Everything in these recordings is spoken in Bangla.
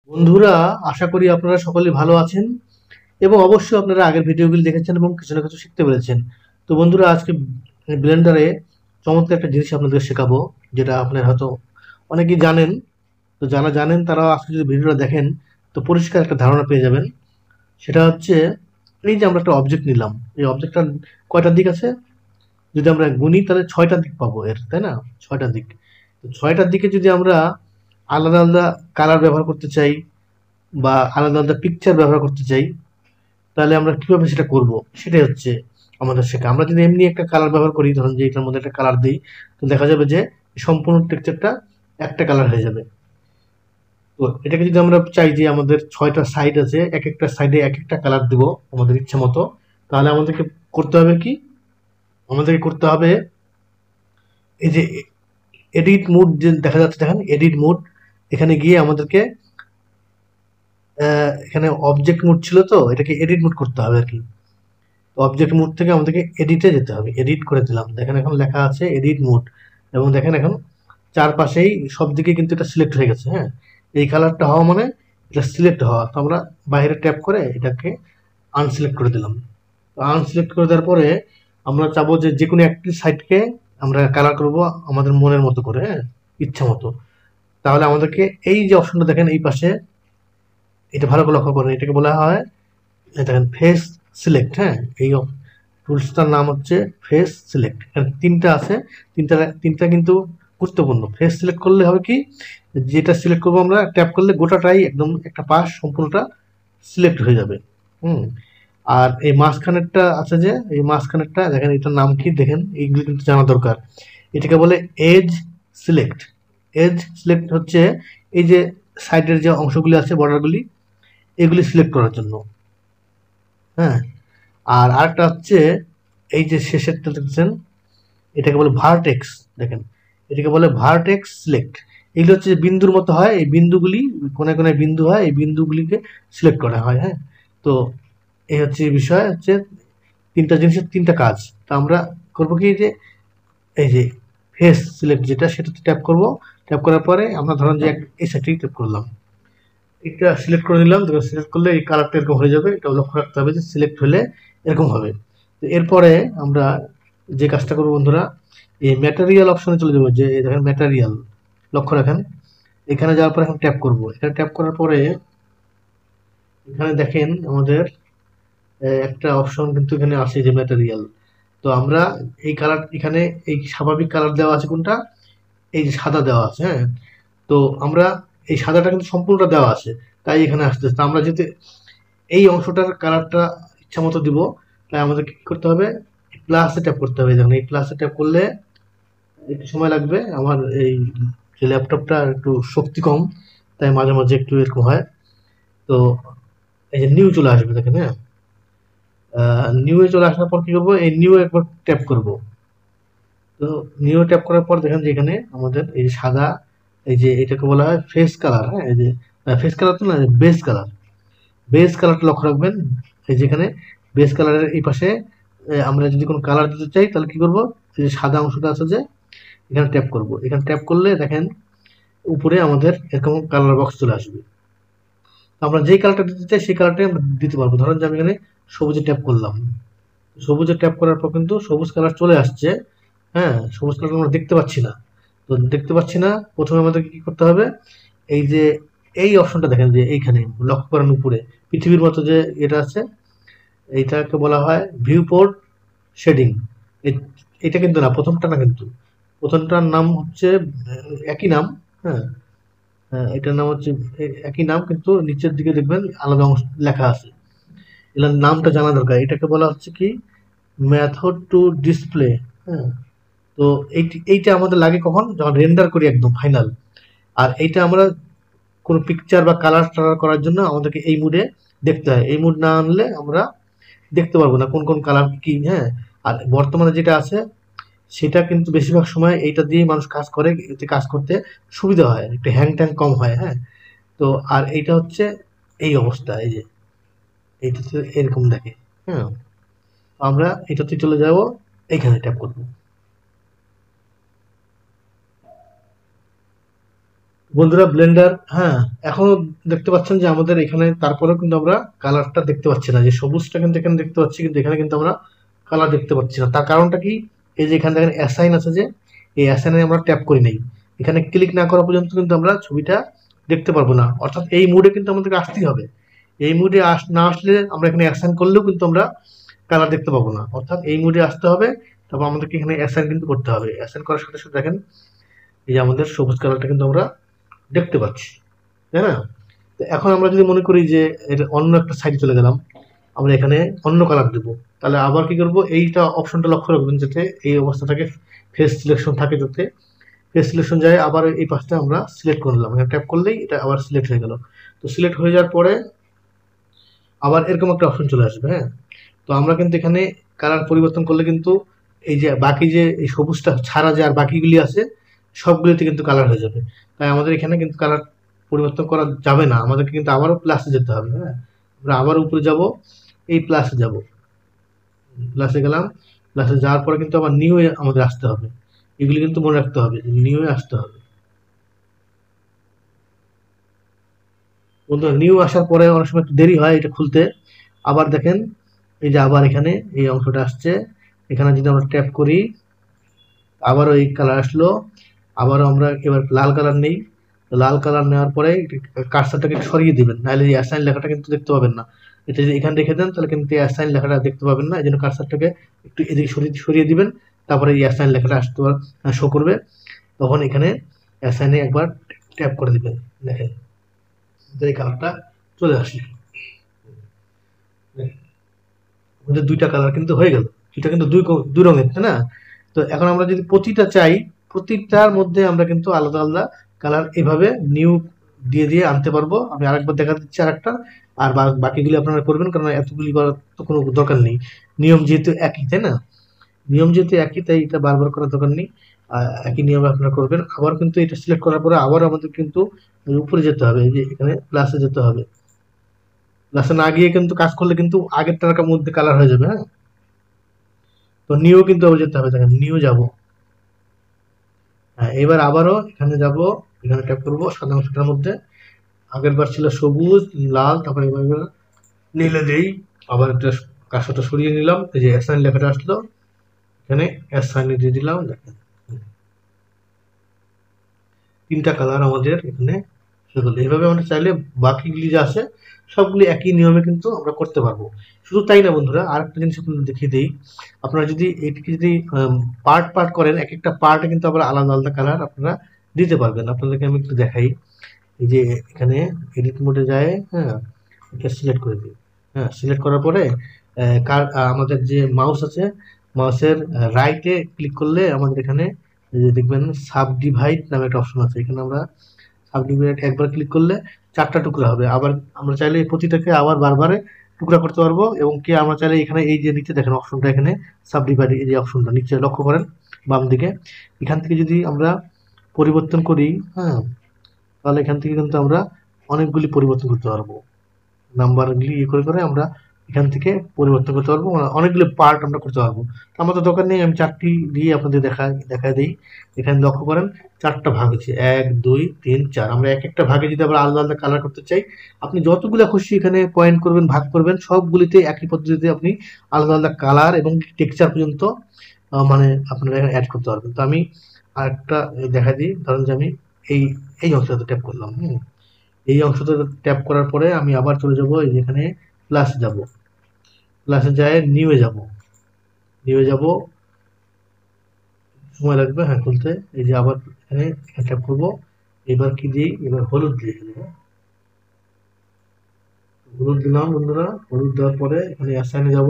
বন্ধুরা, আশা করি আপনারা সকলেই ভালো আছেন এবং অবশ্যই আপনারা আগের ভিডিওগুলি দেখেছেন এবং কিছু না কিছু শিখতে পেরেছেন। তো বন্ধুরা, আজকে ব্লেন্ডারে চমৎকার একটা জিনিস আপনাদের শেখাবো, যেটা আপনারা হয়তো অনেকেই জানেন। তো যারা জানেন তারা আজকে যদি ভিডিওটা দেখেন তো পরিষ্কার একটা ধারণা পেয়ে যাবেন। সেটা হচ্ছে, এই যে আমরা একটা অবজেক্ট নিলাম, এই অবজেক্টটার কয়টা দিক আছে? যদি আমরা গুনি তাহলে ছয়টা দিক পাবো এর, তাই না? ছয়টা দিক। তো ছয়টার দিকে যদি আমরা আলাদা আলাদা কালার ব্যবহার করতে চাই বা আলাদা আলাদা পিকচার ব্যবহার করতে চাই, তাহলে আমরা কিভাবে সেটা করব, সেটাই হচ্ছে আমাদের শেখা। আমরা যদি এমনি একটা কালার ব্যবহার করি, ধরুন যে এটার মধ্যে একটা কালার দিই, তো দেখা যাবে যে সম্পূর্ণ টেক্সচারটা একটা কালার হয়ে যাবে। তো এটাকে যদি আমরা চাই যে আমাদের ছয়টা সাইড আছে, এক একটা সাইডে এক একটা কালার দিব আমাদের ইচ্ছা মতো, তাহলে আমাদেরকে করতে হবে কি? আমাদেরকে করতে হবে এই যে এডিট মোড, যে দেখা যাচ্ছে, দেখেন এডিট মোড। এখানে গিয়ে আমাদেরকে এখানে অবজেক্ট মোড ছিল, তো এটাকে এডিট মোড করতে হবে আর কি। অবজেক্ট মোড থেকে আমাদেরকে এডিটে যেতে হবে। এডিট করে দিলাম, দেখেন এখন লেখা আছে এডিট মোড, এবং দেখেন এখন চারপাশেই সব দিকে কিন্তু এটা সিলেক্ট হয়ে গেছে। হ্যাঁ, এই কালারটা হওয়া মানে এটা সিলেক্ট হওয়া। তো আমরা বাইরে ট্যাপ করে এটাকে আনসিলেক্ট করে দিলাম। আনসিলেক্ট করে দেওয়ার পরে আমরা চাবো যে যে কোনো একটি সাইডকে আমরা কালার করব আমাদের মনের মতো করে, হ্যাঁ, ইচ্ছা মতো। তাহলে আমাদেরকে এই যে অপশনটা দেখেন এই পাশে, এটা ভালো করে লক্ষ্য করেন, এটাকে বলা হয়, দেখেন, ফেস সিলেক্ট। হ্যাঁ, এই টুলসটার নাম হচ্ছে ফেস সিলেক্ট। এখানে তিনটা আছে, তিনটা তিনটা কিন্তু গুরুত্বপূর্ণ। ফেস সিলেক্ট করলে হবে কি, যেটা সিলেক্ট করবো আমরা ট্যাপ করলে গোটাটাই একদম একটা পাশ সম্পূর্ণটা সিলেক্ট হয়ে যাবে। হুম। আর এই মাঝখানেরটা আছে, যে এই মাঝখানেরটা দেখেন, এটার নাম কি দেখেন, এইগুলো কিন্তু জানা দরকার। এটাকে বলে এজ সিলেক্ট। এজ সিলেক্ট হচ্ছে এই যে সাইডের যে অংশগুলি আছে, বর্ডারগুলি, এগুলি সিলেক্ট করার জন্য। হ্যাঁ। আর আরেকটা হচ্ছে এই যে শেষেরটা দেখছেন, এটাকে বলে ভার্টেক্স। দেখেন, এটাকে বলে ভার্টেক্স সিলেক্ট। এগুলো হচ্ছে বিন্দুর মতো হয়, এই বিন্দুগুলি কোনায় কোনায় বিন্দু হয়, এই বিন্দুগুলিকে সিলেক্ট করা হয়। হ্যাঁ। তো এই হচ্ছে বিষয়, হচ্ছে তিনটা জিনিসের তিনটা কাজ। তো আমরা করবো কি, যে এই যে ফেস সিলেক্ট যেটা, সেটাতে ট্যাপ করব। ট্যাপ করার পরে আমরা ধরেন যে এই সাইডটি ট্যাপ করলাম, এটা সিলেক্ট করে নিলাম। দেখো, সিলেক্ট করলে এই কালারটা এরকম হয়ে যাবে। এটা লক্ষ্য রাখতে হবে যে সিলেক্ট হলে এরকম হবে। তো এরপরে আমরা যে কাজটা করবো বন্ধুরা, এই ম্যাটেরিয়াল অপশনে চলে যাবো। যে এই দেখেন ম্যাটেরিয়াল, লক্ষ্য রাখেন, এখানে যাওয়ার পর এখন ট্যাপ করব। এখানে ট্যাপ করার পরে এখানে দেখেন আমাদের একটা অপশন কিন্তু এখানে আছে, যে ম্যাটেরিয়াল। তো আমরা এই কালার, এখানে এই স্বাভাবিক কালার দেওয়া আছে কোনটা, এই যে সাদা দেওয়া আছে। হ্যাঁ। তো আমরা এই সাদাটা কিন্তু সম্পূর্ণটা দেওয়া আছে, তাই এখানে আসতেছে। তো আমরা যদি এই অংশটার কালারটা ইচ্ছা মতো দিব, তাই আমাদের কি করতে হবে, প্লাসে ট্যাপ করতে হবে। দেখুন, এই প্লাসে ট্যাপ করলে একটু সময় লাগবে। আমার এই যে ল্যাপটপটা একটু শক্তি কম, তাই মাঝে মাঝে একটু এরকম হয়। তো এই যে নিউ চলে আসবে, দেখেন। হ্যাঁ, নিউ এ চলে আসার পর কি করবো, এই নিউ একবার ট্যাপ করব। তো নিউ ট্যাপ করার পর দেখেন যে এখানে আমাদের এই যে সাদা, এই যে এটাকে বলা হয় ফেস কালার। হ্যাঁ, এই যে ফেস কালার তো না, বেস কালার। বেস কালারটা লক্ষ্য রাখবেন। এই যেখানে বেস কালারের এই পাশে আমরা যদি কোনো কালার দিতে চাই, তাহলে কি করব, এই যে সাদা অংশটা আছে, যে এখানে ট্যাপ করব। এখানে ট্যাপ করলে দেখেন উপরে আমাদের এরকম কালার বক্স চলে আসবে। তো আমরা যেই কালারটা দিতে চাই সেই কালারটাই আমরা দিতে পারবো। ধরেন যে আমি এখানে সবুজে ট্যাপ করলাম, সবুজে ট্যাপ করার পর কিন্তু সবুজ কালার চলে আসছে। হ্যাঁ, সবুজ কালার আমরা দেখতে পাচ্ছি না। তো দেখতে পাচ্ছি না, প্রথমে আমাদেরকে কি করতে হবে, এই যে এই অপশনটা দেখেন, যে এইখানে লক্ষ্য করেন উপরে পৃথিবীর মতো যে এটা আছে, এইটাকে বলা হয় ভিউ পোর্ট শেডিং। এটা কিন্তু না, প্রথমটা না, কিন্তু প্রথমটার নাম হচ্ছে একই নাম। হ্যাঁ, এটার নাম হচ্ছে একই নাম, কিন্তু নিচের দিকে দেখবেন আলাদা অংশ লেখা আছে। এটার নামটা জানা দরকার। এটাকে বলা হচ্ছে কি, মেথড টু ডিসপ্লে। হ্যাঁ। তো এইটা আমাদের লাগে কখন, যখন রেন্ডার করি একদম ফাইনাল। আর এইটা আমরা কোনো পিকচার বা কালার টালার করার জন্য আমাদেরকে এই মুডে দেখতে হয়। এই মুড না আনলে আমরা দেখতে পারবো না কোন কোন কালার কি। হ্যাঁ। আর বর্তমানে যেটা আছে সেটা কিন্তু বেশিরভাগ সময় এইটা দিয়ে মানুষ কাজ করে, এতে কাজ করতে সুবিধা হয়, একটু হ্যাং ট্যাং কম হয়। হ্যাঁ। তো আর এইটা হচ্ছে এই অবস্থা, এই যে এইটা হচ্ছে এরকম দেখে। হ্যাঁ। আমরা এটাতে চলে যাব, এইখানে ট্যাপ করবো। বন্ধুরা ব্লেন্ডার, হ্যাঁ, এখনো দেখতে পাচ্ছেন যে আমাদের এখানে তারপরেও কিন্তু আমরা কালারটা দেখতে পাচ্ছি না, যে সবুজটা কিন্তু এখানে দেখতে পাচ্ছি কিন্তু এখানে কিন্তু আমরা কালার দেখতে পাচ্ছি না। তার কারণটা কি? এই যে এখানে দেখেন অ্যাসাইন আছে, যে এই অ্যাসাইনে আমরা ট্যাপ করি নাই, এখানে ক্লিক না করা পর্যন্ত কিন্তু আমরা ছবিটা দেখতে পারবো না। অর্থাৎ এই মুডে কিন্তু আমাদেরকে আসতেই হবে। এই মুডে না আসলে আমরা এখানে অ্যাসাইন করলেও কিন্তু আমরা কালার দেখতে পাবো না। অর্থাৎ এই মুডে আসতে হবে, তারপর আমাদেরকে এখানে অ্যাসাইন কিন্তু করতে হবে। অ্যাসাইন করার সাথে সাথে দেখেন এই যে আমাদের সবুজ কালারটা কিন্তু আমরা দেখতে পাচ্ছি, তাই না? তো এখন আমরা যদি মনে করি যে এটা অন্য একটা সাইডে চলে গেলাম, আমরা এখানে অন্য কালার দেবো, তাহলে আবার কি করব, এইটা অপশনটা লক্ষ্য রাখবেন যাতে এই অবস্থাটাকে ফেস সিলেকশন থাকে, যাতে ফেস সিলেকশন যায়। আবার এই পাশটা আমরা সিলেক্ট করে নিলাম, এখানে ট্যাপ করলেই এটা আবার সিলেক্ট হয়ে গেল। তো সিলেক্ট হয়ে যাওয়ার পরে আবার এরকম একটা অপশন চলে আসবে, হ্যাঁ। তো আমরা কিন্তু এখানে কালার পরিবর্তন করলে কিন্তু এই যে বাকি যে এই সবুজটা ছাড়া যে আর বাকিগুলি আছে সবগুলিতে কিন্তু কালার হয়ে যাবে। তাই আমাদের এখানে কিন্তু কালার পরিবর্তন করা যাবে না, আমাদেরকে কিন্তু আবারও প্লাসে যেতে হবে, হ্যাঁ। আমরা আবার উপরে যাব, এই প্লাসে যাব, প্লাসে গেলাম, প্লাসে যাওয়ার পরে কিন্তু আবার নিউ এ আমাদের আসতে হবে। এগুলি কিন্তু মনে রাখতে হবে, নিউ এ আসতে হবে। বন্ধুরা নিউ আসার পরে অনেক সময় একটু দেরি হয় এটা খুলতে। আবার দেখেন এই যে আবার এখানে এই অংশটা আসছে, এখানে যদি আমরা ট্যাপ করি আবারও এই কালার আসলো। আবারও আমরা এবার লাল কালার নেই, লাল কালার নেওয়ার পরে কার্সারটাকে একটু সরিয়ে দিবেন, নাহলে এই অ্যাসাইন লেখাটা কিন্তু দেখতে পাবেন না। এটা যদি এখানে রেখে দেন তাহলে কিন্তু এই অ্যাসাইন লেখাটা দেখতে পাবেন না, এই জন্য কার্সারটাকে একটু এদিকে সরিয়ে সরিয়ে দিবেন, তারপরে এই অ্যাসাইন লেখাটা আসতে শো করবে। তখন এখানে অ্যাসাইনে একবার ট্যাপ করে দিবেন, দেখেন এই কালারটা চলে আসে। আমাদের দুইটা কালার কিন্তু হয়ে গেল, এটা কিন্তু দুই রঙের, তাই না? তো এখন আমরা যদি প্রতিটা চাই, প্রতিটার মধ্যে আমরা কিন্তু আলাদা আলাদা কালার এভাবে নিউ দিয়ে দিয়ে আনতে পারবো। আমি আরেকবার দেখা দিচ্ছি আরেকটা, আর বাকিগুলি আপনারা করবেন, কারণ এতগুলি করার তো কোনো দরকার নেই। নিয়ম যেহেতু একই, তাই না? নিয়ম যেহেতু একই, তাই এটা বারবার করার দরকার নেই। একই নিয়মে আপনারা করবেন। আবার কিন্তু এটা সিলেক্ট করার পরে আবার আমাদের কিন্তু উপরে যেতে হবে, এই যে এখানে প্লাসে যেতে হবে। প্লাসে না গিয়ে কিন্তু কাজ করলে কিন্তু আগেরটার মধ্যে কালার হয়ে যাবে, হ্যাঁ। তো নিউ কিন্তু আবার যেতে হবে, দেখেন নিউ যাব। হ্যাঁ, এবার আবারও এখানে যাব, এখানে ট্যাপ করবো সাদা অংশটার মধ্যে। আগের বার ছিল সবুজ, লাল, তারপরে এবার নীলে দেই। আবার একটা কাঁসাটা সরিয়ে নিলাম, এই যে অ্যাসাইন লেখাটা আসলো, এখানে অ্যাসাইন দিয়ে দিলাম, দেখেন তিনটা কালার আমাদের এখানে সেগুলো। এইভাবে আমরা চাইলে বাকিগুলি যে আছে সবগুলি একই নিয়মে কিন্তু আমরা করতে পারবো। শুধু তাই না বন্ধুরা, আরেকটা জিনিস আপনাদের দেখিয়ে দিই। আপনারা যদি এটিকে যদি পার্ট পার্ট করেন, এক একটা পার্টে কিন্তু আবার আলাদা আলাদা কালার আপনারা দিতে পারবেন। আপনাদেরকে আমি একটু দেখাই। এই যে এখানে এডিট মোডে যায়, হ্যাঁ, এটা সিলেক্ট করে দিই। হ্যাঁ, সিলেক্ট করার পরে আমাদের যে মাউস আছে, মাউসের রাইটে ক্লিক করলে আমাদের এখানে এই যে দেখবেন সাব ডিভাইড নামে একটা অপশন আছে, এখানে আমরা সাব ডিভাইড একবার ক্লিক করলে চারটা টুকরা হবে। আবার আমরা চাইলে এই প্রতিটাকে আবার বারবারে টুকরা করতে পারবো, এবং কি আমরা চাইলে এখানে এই যে নিচে দেখেন অপশনটা, এখানে সাব ডিভাইড এই যে অপশনটা নিচে লক্ষ্য করেন বাম দিকে, এখান থেকে যদি আমরা পরিবর্তন করি, হ্যাঁ, তাহলে এখান থেকে কিন্তু আমরা অনেকগুলি পরিবর্তন করতে পারবো। নাম্বারগুলি করে করে আমরা এখান থেকে পরিবর্তন করতে পারবো, অনেকগুলো পার্ট আমরা করতে পারবো। তো আমার তো দরকার নেই, আমি চারটি দিয়ে আপনাদের দেখা দিই। এখানে লক্ষ্য করেন চারটা ভাগ হচ্ছে, 1 2 3 4। আমরা এক একটা ভাগে যদি আমরা আলাদা আলাদা কালার করতে চাই, আপনি যতগুলো খুশি এখানে পয়েন্ট করবেন, ভাগ করবেন, সবগুলিতে একই পদ্ধতিতে আপনি আলাদা আলাদা কালার এবং টেক্সচার পর্যন্ত মানে আপনারা এখানে অ্যাড করতে পারবেন। তো আমি আরেকটা দেখা দিই, ধরেন যে আমি এই এই অংশটাতে ট্যাপ করলাম, এই অংশটা ট্যাপ করার পরে আমি আবার চলে যাব এই যেখানে প্লাস যাব, প্লাসে যায় নিউ এ যাব, নিউ এ যাব, সময় লাগবে হ্যাঁ খুলতে। এই যে আবার এখানে ট্যাপ করবো, এবার কি দিই, এবার হলুদ দিয়ে দিই, হ্যাঁ। হলুদ দিলাম বন্ধুরা, হলুদ দেওয়ার পরে এখানে অ্যাসাইনে যাব,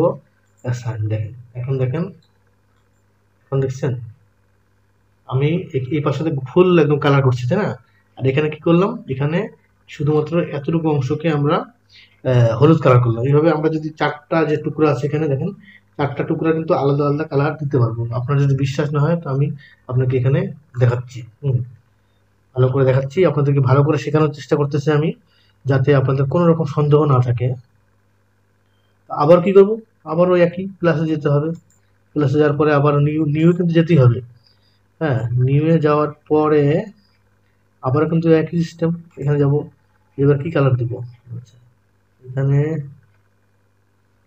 অ্যাসাইন দেখেন, এখন দেখেন, এখন দেখছেন আমি এই পাশে ফুল একদম কালার করছি, তাই না? আর এখানে কি করলাম, এখানে শুধুমাত্র এতটুকু অংশকে আমরা হলুদ কালার করলাম। এইভাবে আমরা যদি চারটা যে টুকরো আছে এখানে দেখেন, চারটা টুকরা কিন্তু আলাদা আলাদা কালার দিতে পারবো। আপনার যদি বিশ্বাস না হয় তো আমি আপনাকে এখানে দেখাচ্ছি, ভালো করে দেখাচ্ছি, আপনাদেরকে ভালো করে শেখানোর চেষ্টা করতেছি আমি, যাতে আপনাদের কোনো রকম সন্দেহ না থাকে। আবার কি করবো, আবার ওই একই প্লাসে যেতে হবে, প্লাসে যাওয়ার পরে আবার নিউ নিউ কিন্তু যেতেই হবে, হ্যাঁ। নিউ এ যাওয়ার পরে আবার কিন্তু একই সিস্টেম, এখানে যাব, এবার কি কালার দিব, আচ্ছা এখানে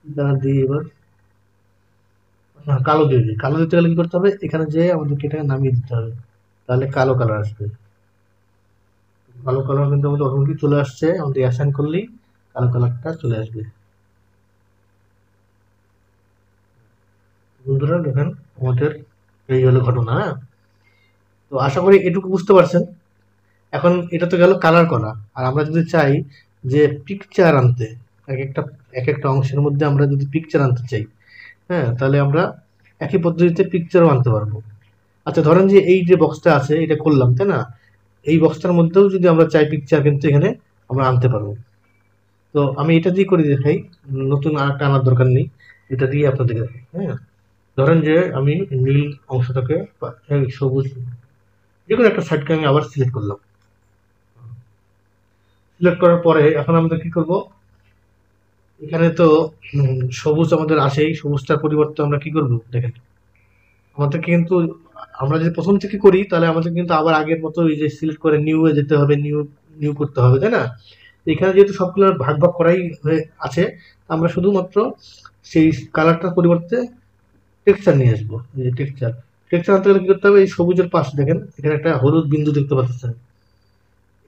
কি কালার দিই এবার, না কালো দিয়ে দিই। কালো দিতে গেলে কি করতে হবে, এখানে যে আমাদেরকে এটাকে নামিয়ে দিতে হবে, তাহলে কালো কালার আসবে। কালো কালার কিন্তু আমাদের অটোমেটিক চলে আসছে, আমাদের অ্যাসাইন করলেই কালো কালারটা চলে আসবে। বন্ধুরা দেখেন আমাদের এই হলো ঘটনা, হ্যাঁ। তো আশা করি এটুকু বুঝতে পারছেন। এখন এটা তো গেল কালার করা, আর আমরা যদি চাই যে পিকচার আনতে, এক একটা এক একটা অংশের মধ্যে আমরা যদি পিকচার আনতে চাই, হ্যাঁ, তাহলে আমরা একই পদ্ধতিতে পিকচারও আনতে পারবো। আচ্ছা ধরেন যে এই যে বক্সটা আছে এটা করলাম, তাই না, এই বক্সটার মধ্যেও যদি আমরা চাই পিকচার কিন্তু এখানে আমরা আনতে পারবো। তো আমি এটা দিয়ে করে দেখাই, নতুন আর একটা আনার দরকার নেই, এটা দিয়ে আপনাদেরকে দেখাই, হ্যাঁ। ধরেন যে আমি নীল অংশটাকে সবুজ, যে কোনো একটা সাইডকে আমি আবার সিলেক্ট করলাম। সিলেক্ট করার পরে এখন আমরা কি করব, এখানে তো সবুজ আমাদের আসেই, সবুজটার পরিবর্তে আমরা কি করব দেখেন, আমাদের কিন্তু আমরা যদি প্রথম থেকে করি তাহলে আমাদের কিন্তু আবার আগের মতো এই যে সিলেক্ট করে নিউ এ যেতে হবে, নিউ নিউ করতে হবে, তাই না। এখানে যেহেতু সবগুলো ভাগ ভাগ করাই হয়ে আছে, আমরা শুধুমাত্র সেই কালারটার পরিবর্তে টেক্সচার নিয়ে আসবো। এই যে টেক্সচার, টেক্সচার আনতে গেলে কি করতে হবে, এই সবুজের পাশে দেখেন এখানে একটা হলুদ বিন্দু দেখতে পাচ্ছেন,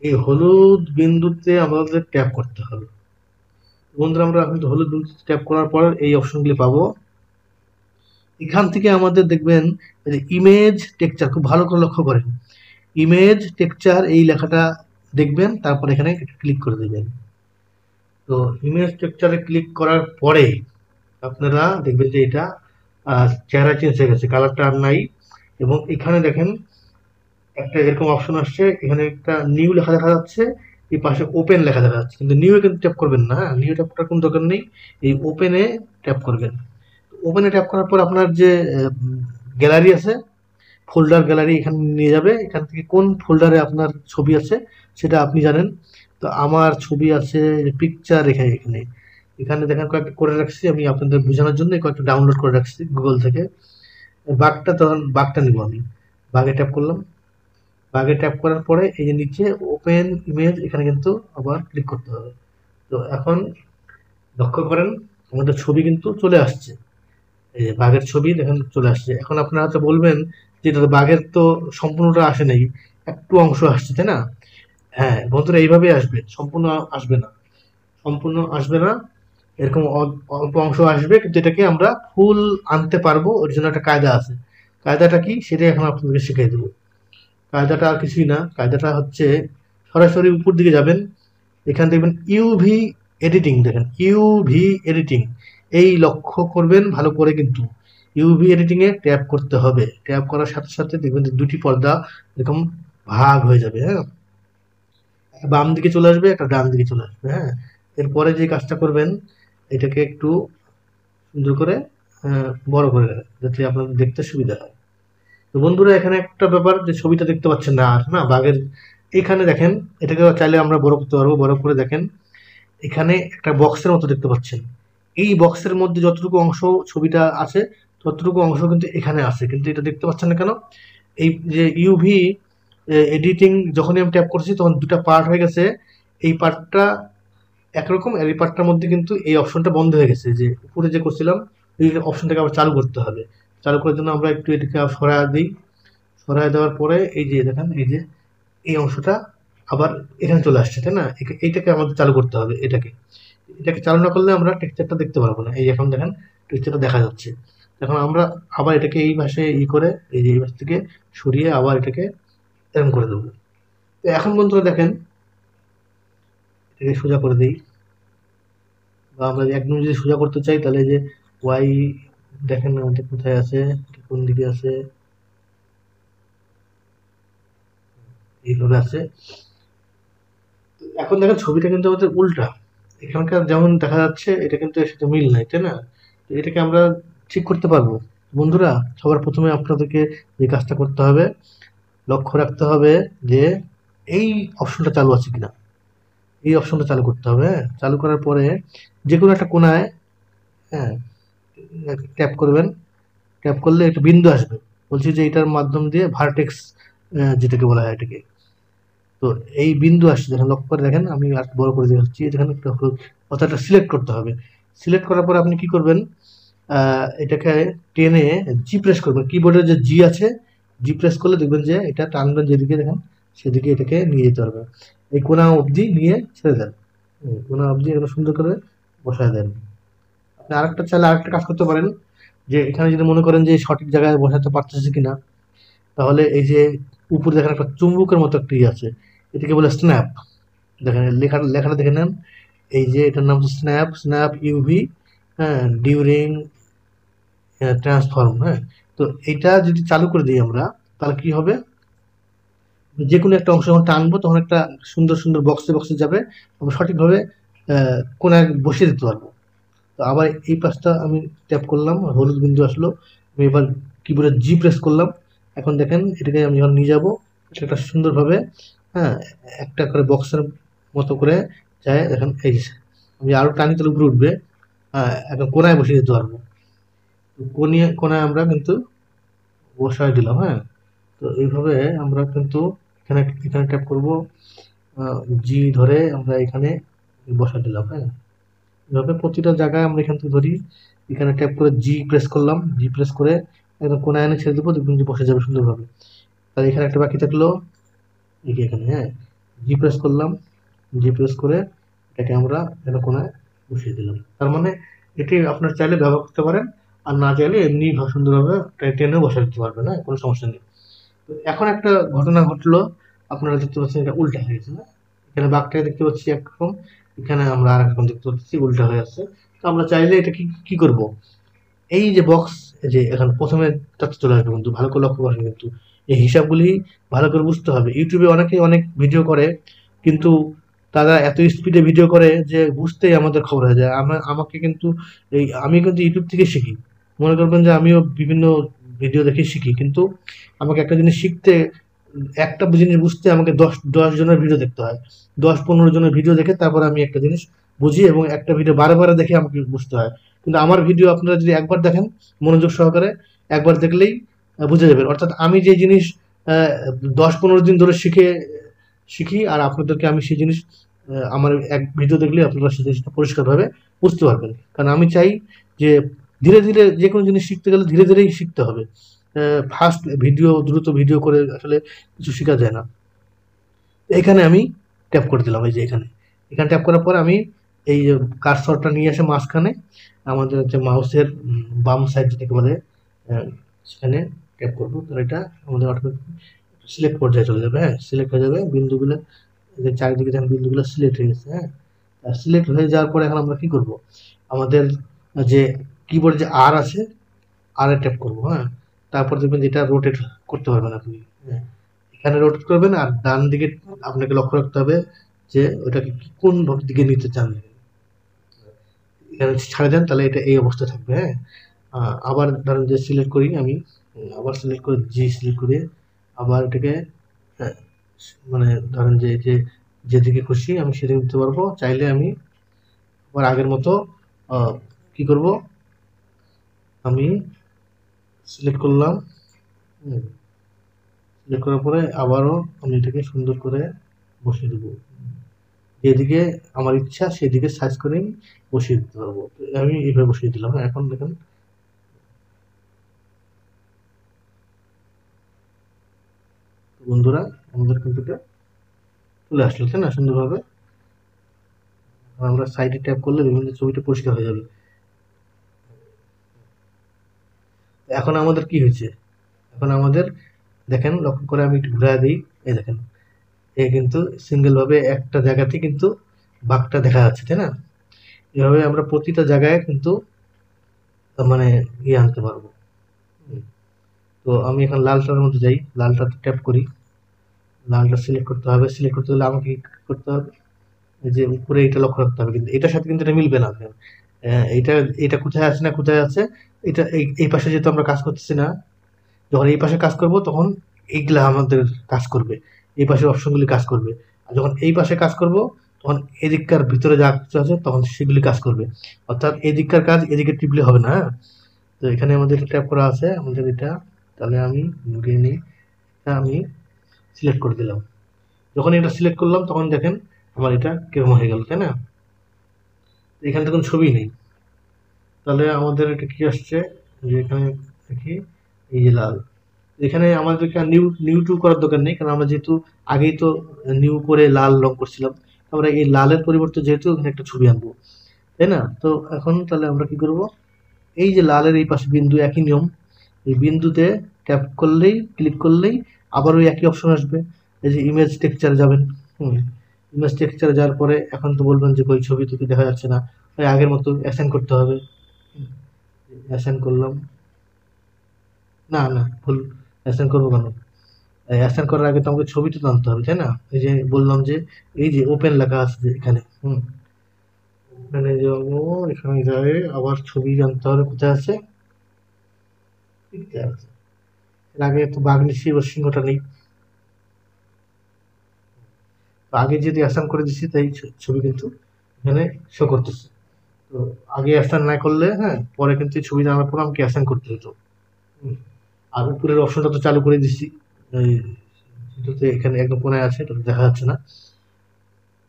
এই হলুদ বিন্দুতে আমাদের ট্যাপ করতে হবে। বন্ধুরা আমরা কিন্তু হলুদ বিন্দু ট্যাপ করার পর এই অপশনগুলি পাবো। এখান থেকে আমাদের দেখবেন ইমেজ টেক্সচার, খুব ভালো করে লক্ষ্য করেন, ইমেজ টেক্সচার এই লেখাটা দেখবেন, তারপর এখানে ক্লিক করে দেবেন। তো ইমেজ টেক্সচারে ক্লিক করার পরে আপনারা দেখবেন যে এটা চেহারা চেঞ্জ হয়ে গেছে, কালারটা আর নাই। এবং এখানে দেখেন একটা এরকম অপশন আসছে, এখানে একটা নিউ লেখা দেখা যাচ্ছে, এই পাশে ওপেন লেখা দেখা যাচ্ছে, কিন্তু নিউ এ কিন্তু ট্যাপ করবেন না, হ্যাঁ, নিউ ট্যাপ করার কোনো দরকার নেই, এই ওপেনে ট্যাপ করবেন। ওপেনে ট্যাপ করার পর আপনার যে গ্যালারি আছে, ফোল্ডার গ্যালারি এখানে নিয়ে যাবে, এখান থেকে কোন ফোল্ডারে আপনার ছবি আছে সেটা আপনি জানেন। তো আমার ছবি আছে পিকচার, এখানে এখানে এখানে দেখেন কয়েকটা করে রাখছি, আমি আপনাদের বোঝানোর জন্য কয়েকটা ডাউনলোড করে রাখছি গুগল থেকে। বাঘটা তখন বাঘটা নিব আমি, বাঘে ট্যাপ করলাম, বাঘে ট্যাপ করার পরে এই যে নিচে ওপেন ইমেজ, এখানে কিন্তু আবার ক্লিক করতে হবে। তো এখন লক্ষ্য করেন আমাদের ছবি কিন্তু চলে আসছে, এই যে বাঘের ছবি দেখেন চলে আসছে। এখন আপনারা হয়তো বলবেন যে এটা তো বাঘের তো সম্পূর্ণটা আসে নাই, একটু অংশ আসছে, তাই না। হ্যাঁ বন্ধুরা এইভাবেই আসবে, সম্পূর্ণ আসবে না, সম্পূর্ণ আসবে না, এরকম অল্প অংশ আসবে, কিন্তু এটাকে আমরা ফুল আনতে পারবো, ওর জন্য একটা কায়দা আছে। কায়দাটা কি সেটাই এখন আপনাদেরকে শিখিয়ে দেবো। কায়দাটা আর কিছুই না, কায়দাটা হচ্ছে সরাসরি উপর দিকে যাবেন, এখানে দেখবেন ইউভি এডিটিং, দেখেন ইউভি এডিটিং, এই লক্ষ্য করবেন ভালো করে, কিন্তু ইউভি এডিটিং এ ট্যাপ করতে হবে। ট্যাপ করার সাথে সাথে দেখবেন যে দুটি পর্দা এরকম ভাগ হয়ে যাবে, হ্যাঁ, একটা বাম দিকে চলে আসবে, একটা ডান দিকে চলে আসবে, হ্যাঁ। এরপরে যে কাজটা করবেন, এটাকে একটু সুন্দর করে বড় করে দেবেন, যাতে আপনাদের দেখতে সুবিধা হয়। তো বন্ধুরা এখানে একটা ব্যাপার, যে ছবিটা দেখতে পাচ্ছেন না আর, না বাঘের, এখানে দেখেন এটাকে চাইলে আমরা বড় করতে পারবো, বড় করে দেখেন এখানে একটা বক্সের মতো দেখতে পাচ্ছেন, এই বক্সের মধ্যে যতটুকু অংশ ছবিটা আছে ততটুকু অংশ কিন্তু এখানে আছে, কিন্তু এটা দেখতে পাচ্ছেন না কেন, এই যে ইউভি এডিটিং যখনই আমি ট্যাপ করছি তখন দুটা পার্ট হয়ে গেছে, এই পার্টটা একরকম, আর এই পার্টটার মধ্যে কিন্তু এই অপশনটা বন্ধ হয়ে গেছে, যে উপরে যে করছিলাম এই অপশনটাকে আবার চালু করতে হবে। চালু করার জন্য আমরা একটু এটাকে সরায় দিই, সরায় দেওয়ার পরে এই যে দেখেন এই যে এই অংশটা আবার এখানে চলে আসছে, তাই না। এইটাকে আমাদের চালু করতে হবে, এটাকে এটাকে চালু না করলে আমরা টেক্সচারটা দেখতে পারবো না। এই এখন দেখেন টেক্সচারটা দেখা যাচ্ছে। এখন আমরা আবার এটাকে এই পাশে করে এই যে এই পাশ থেকে সরিয়ে আবার এটাকে এরকম করে দেবো। তো এখন বন্ধুরা দেখেন এটাকে সোজা করে দিই, বা আমরা একদম যদি সোজা করতে চাই তাহলে যে ওয়াই, দেখেন আমাদের কোথায় আছে, কোন দিকে আছে, এইভাবে আছে। এখন দেখেন ছবিটা কিন্তু আমাদের উল্টা, এখানকার যেমন দেখা যাচ্ছে এটা কিন্তু এর সাথে মিল নাই, তাই না। তো এটাকে আমরা ঠিক করতে পারবো। বন্ধুরা সবার প্রথমে আপনাদেরকে যে কাজটা করতে হবে, লক্ষ্য রাখতে হবে যে এই অপশনটা চালু আছে কিনা, এই অপশনটা চালু করতে হবে, হ্যাঁ। চালু করার পরে যে কোনো একটা কোনায়, হ্যাঁ, ট্যাপ করবেন, ট্যাপ করলে একটা বিন্দু আসবে, বলছি যে এটার মাধ্যম দিয়ে ভার্টেক্স যেটাকে বলা হয় এটাকে। তো এই বিন্দু আসছে, দেখেন লক্ষ্য করে দেখেন, আমি আর বড় করে দেখাচ্ছি, এখানে কথাটা সিলেক্ট করতে হবে। সিলেক্ট করার পর আপনি কি করবেন, এটাকে টেনে জি প্রেস করবেন, কিবোর্ডের যে জি আছে, জি প্রেস করলে দেখবেন যে এটা টানবেন যেদিকে দেখেন সেদিকে এটাকে নিয়ে যেতে পারবে। এই কোনা অবধি নিয়ে ছেড়ে দেন, কোনা অবধি এগুলো সুন্দর করে বসায় দেন। আপনি আরেকটা চাইলে আরেকটা কাজ করতে পারেন, যে এখানে যদি মনে করেন যে সঠিক জায়গায় বসাতে পারতেছে কিনা, তাহলে এই যে উপরে দেখেন একটা চুম্বকের মতো একটা ইয়ে আছে, এটাকে বলে স্ন্যাপ। দেখেন লেখাটা দেখে নেন, এই যে এটার নাম হচ্ছে স্ন্যাপ, স্ন্যাপ ইউভি, হ্যাঁ, ডিউরিং ট্রান্সফর্ম। হ্যাঁ, তো এটা যদি চালু করে দিই আমরা, তাহলে কি হবে, যে কোনো একটা অংশ যখন টানবো তখন একটা সুন্দর সুন্দর বক্সে বক্সে যাবে, আমরা সঠিকভাবে কোনায় বসিয়ে দিতে পারবো। তো আবার এই পাশটা আমি ট্যাপ করলাম, হলুদ বিন্দু আসলো, আমি এবার কিবোর্ডে জি প্রেস করলাম। এখন দেখেন এটাকে আমি যখন নিয়ে যাবো, এটা একটা সুন্দরভাবে, হ্যাঁ, একটা করে বক্সের মতো করে যায়। দেখেন এই যে আমি আরো টানি তাহলে উপরে উঠবে, এখন কোনায় বসিয়ে দিতে পারবো। তো কোনায় আমরা কিন্তু বসায় দিলাম। হ্যাঁ, তো এইভাবে আমরা কিন্তু এখানে এখানে ট্যাপ করব, জি ধরে আমরা এখানে বসায় দিলাম। হ্যাঁ, এভাবে প্রতিটা জায়গায় আমরা এখান থেকে ধরি, এখানে ট্যাপ করে জি প্রেস করলাম, জি প্রেস করে একদম কোনায় এনে ছেড়ে দেবো, দেখবেন যে বসে যাবে সুন্দরভাবে। তাহলে এখানে একটা বাকি থাকলো, এই যে এখানে, হ্যাঁ, জি প্রেস করলাম, জি প্রেস করে এটাকে আমরা এখানে কোনায় বসিয়ে দিলাম। তার মানে এটি আপনার চাইলে ব্যবহার করতে পারেন, আর না চাইলে এমনি সুন্দরভাবে টেনে বসে দিতে পারবেন, হ্যাঁ, কোনো সমস্যা নেই। তো এখন একটা ঘটনা ঘটলো, আপনারা দেখতে পাচ্ছেন এটা উল্টা হয়ে গেছে না, এখানে বাঘটাকে দেখতে পাচ্ছি একরকম, এখানে আমরা আর একরকম দেখতে পাচ্ছি, উল্টা হয়ে আছে। তো আমরা চাইলে এটা কি করব, এই যে বক্স, যে এখানে প্রথমে তথ্য চলে আসবে, কিন্তু ভালো করে লক্ষ্য করেন, কিন্তু এই হিসাবগুলি ভালো করে বুঝতে হবে। ইউটিউবে অনেকে অনেক ভিডিও করে, কিন্তু তারা এত স্পিডে ভিডিও করে যে বুঝতেই আমাদের খবর হয়ে যায়। আমাকে কিন্তু আমি কিন্তু ইউটিউব থেকে শিখি, মনে করবেন যে আমিও বিভিন্ন ভিডিও দেখে শিখি, কিন্তু আমাকে একটা জিনিস শিখতে, একটা জিনিস বুঝতে আমাকে দশ জনের ভিডিও দেখতে হয়, 10-15 জনের ভিডিও দেখে তারপর আমি একটা জিনিস বুঝি, এবং একটা ভিডিও বারে বারে দেখে আমাকে বুঝতে হয়। কিন্তু আমার ভিডিও আপনারা যদি একবার দেখেন মনোযোগ সহকারে, একবার দেখলেই বুঝে যাবেন। অর্থাৎ আমি যে জিনিস 10-15 দিন ধরে শিখি, আর আপনাদেরকে আমি সেই জিনিস আমার এক ভিডিও দেখলে আপনারা সেই জিনিসটা পরিষ্কারভাবে বুঝতে পারবেন। কারণ আমি চাই যে ধীরে ধীরে যে কোনো জিনিস শিখতে গেলে ধীরে ধীরেই শিখতে হবে। ফার্স্ট দ্রুত ভিডিও করে আসলে কিছু শেখা যায় না। এখানে আমি ট্যাপ করে দিলাম, এই যে এখানে ট্যাপ করার পর আমি এই কার্সরটা নিয়ে এসে মাঝখানে আমাদের যে মাউসের বাম সাইড যেটাকে বলে, সেখানে ট্যাপ করবো, তাহলে এটা আমাদের অটোমেটিক সিলেক্ট পর্যায়ে চলে যাবে। হ্যাঁ, সিলেক্ট হয়ে যাবে বিন্দুগুলো, যে চারিদিকে যেমন বিন্দুগুলো সিলেক্ট হয়ে গেছে। হ্যাঁ, সিলেক্ট হয়ে যাওয়ার পরে এখন আমরা কি করব, আমাদের যে কিবোর্ডে যে আর আছে, আর এ ট্যাপ করবো। হ্যাঁ, তারপর দেখবেন যেটা রোটেট করতে পারবেন আপনি। হ্যাঁ, এখানে রোটেট করবেন, আর ডান দিকে আপনাকে লক্ষ্য রাখতে হবে যে ওটাকে কোন দিকে নিতে চান। এখানে ছাড়ে দেন তাহলে এটা এই অবস্থা থাকবে। হ্যাঁ, আবার ধরেন যে সিলেক্ট করি আমি, আবার সিলেক্ট করে জি সিলেক্ট করে আবার এটাকে, হ্যাঁ, মানে ধরেন যে যেদিকে খুশি আমি সেদিকে নিতে পারবো। চাইলে আমি আবার আগের মতো কি করব, আমি সিলেক্ট করলাম, সিলেক্ট করার পরে আবারও আমি এটাকে সুন্দর করে বসিয়ে দেবো, যেদিকে আমার ইচ্ছা সেদিকে সাইজ করে আমি বসিয়ে দিতে পারবো। আমি এইভাবে বসিয়ে দিলাম। হ্যাঁ, এখন দেখেন বন্ধুরা, আমাদের কিন্তু এটা চলে আসলো, তাই না, সুন্দরভাবে। আমরা সাইডে ট্যাপ করলে বিভিন্ন ছবিটা পরিষ্কার হয়ে যাবে। এখন আমাদের কি হয়েছে, এখন আমাদের দেখেন লক্ষ্য করে আমি একটু ঘুরায় দিই, এই দেখেন কিন্তু সিঙ্গেল ভাবে একটা জায়গাতে কিন্তু বাঘটা দেখা যাচ্ছে, তাই না। এভাবে আমরা প্রতিটা জায়গায় কিন্তু মানে আনতে পারবো। তো আমি এখন লালটার মধ্যে যাই, লালটাতে ট্যাপ করি, লালটা সিলেক্ট করতে হবে। সিলেক্ট করতে হলে আমাকে কি করতে হবে, যে উপরে এটা লক্ষ্য রাখতে হবে, কিন্তু এটার সাথে কিন্তু এটা মিলবে না। এইটা এটা কোথায় আছে না কোথায় আছে, এটা এই পাশে যেহেতু আমরা কাজ করতেছি না, যখন এই পাশে কাজ করব তখন এইগুলা আমাদের কাজ করবে, এই পাশের অপশনগুলি কাজ করবে। আর যখন এই পাশে কাজ করব তখন এদিককার ভিতরে যা কিছু আছে তখন সেগুলি কাজ করবে। অর্থাৎ এদিককার কাজ এদিকে টিপলে হবে না। হ্যাঁ, তো এখানে আমাদের ট্যাপ করা আছে আমাদের এটা, তাহলে আমি ঢুকিয়ে নিই, এটা আমি সিলেক্ট করে দিলাম। যখন এটা সিলেক্ট করলাম তখন দেখেন আমার এটা কিরকম হয়ে গেল, তাই না? এখানে তো কোনো ছবি নেই, তাহলে আমাদের এটা কি আসছে যে এখানে দেখি এই যে লাল, এখানে আমাদেরকে নিউ নিউ টু করার দরকার নেই, কারণ আমরা যেহেতু আগেই তো নিউ করে লাল রং করছিলাম। আমরা এই লালের পরিবর্তে যেহেতু এখানে একটা ছবি আনবো, তাই না? তো এখন তাহলে আমরা কি করব, এই যে লালের এই পাশে বিন্দু, একই নিয়ম, এই বিন্দুতে ট্যাপ করলেই, ক্লিক করলেই আবার ওই একই অপশন আসবে। এই যে ইমেজ টেক্সচারে যাবেন। ইমেজ টেক্সচারে যাওয়ার পরে এখন তো বলবেন যে ওই ছবি তোকে দেখা যাচ্ছে না, ওই আগের মতো অ্যাসাইন করতে হবে। অ্যাসাইন করলাম, না না ভুল, অ্যাসাইন করবো কেন? অ্যাসাইন করার আগে তো আমাকে ছবি তো আনতে হবে, তাই না? এই যে বললাম যে এই যে ওপেন লেখা আছে যে এখানে, এখানে যাবো, এখানে যাই, আবার ছবি আনতে হবে, কোথায় আছে? এর আগে তো বাঘ নিচ্ছি, এবার সিংহটা নেই। তো আগে যদি অ্যাসাইন করে দিচ্ছি তাই ছবি কিন্তু এখানে শো করতেছে। তো আগে অ্যাসাইন না করলে, হ্যাঁ, পরে কিন্তু এই ছবিটা আনার পর আমাকে অ্যাসাইন করতে হতো। হুম। আর উপরের অপশনটা তো চালু করে দিচ্ছি, এই এটাতে এখানে একদম কোনায় আছে, এটা তো দেখা যাচ্ছে না।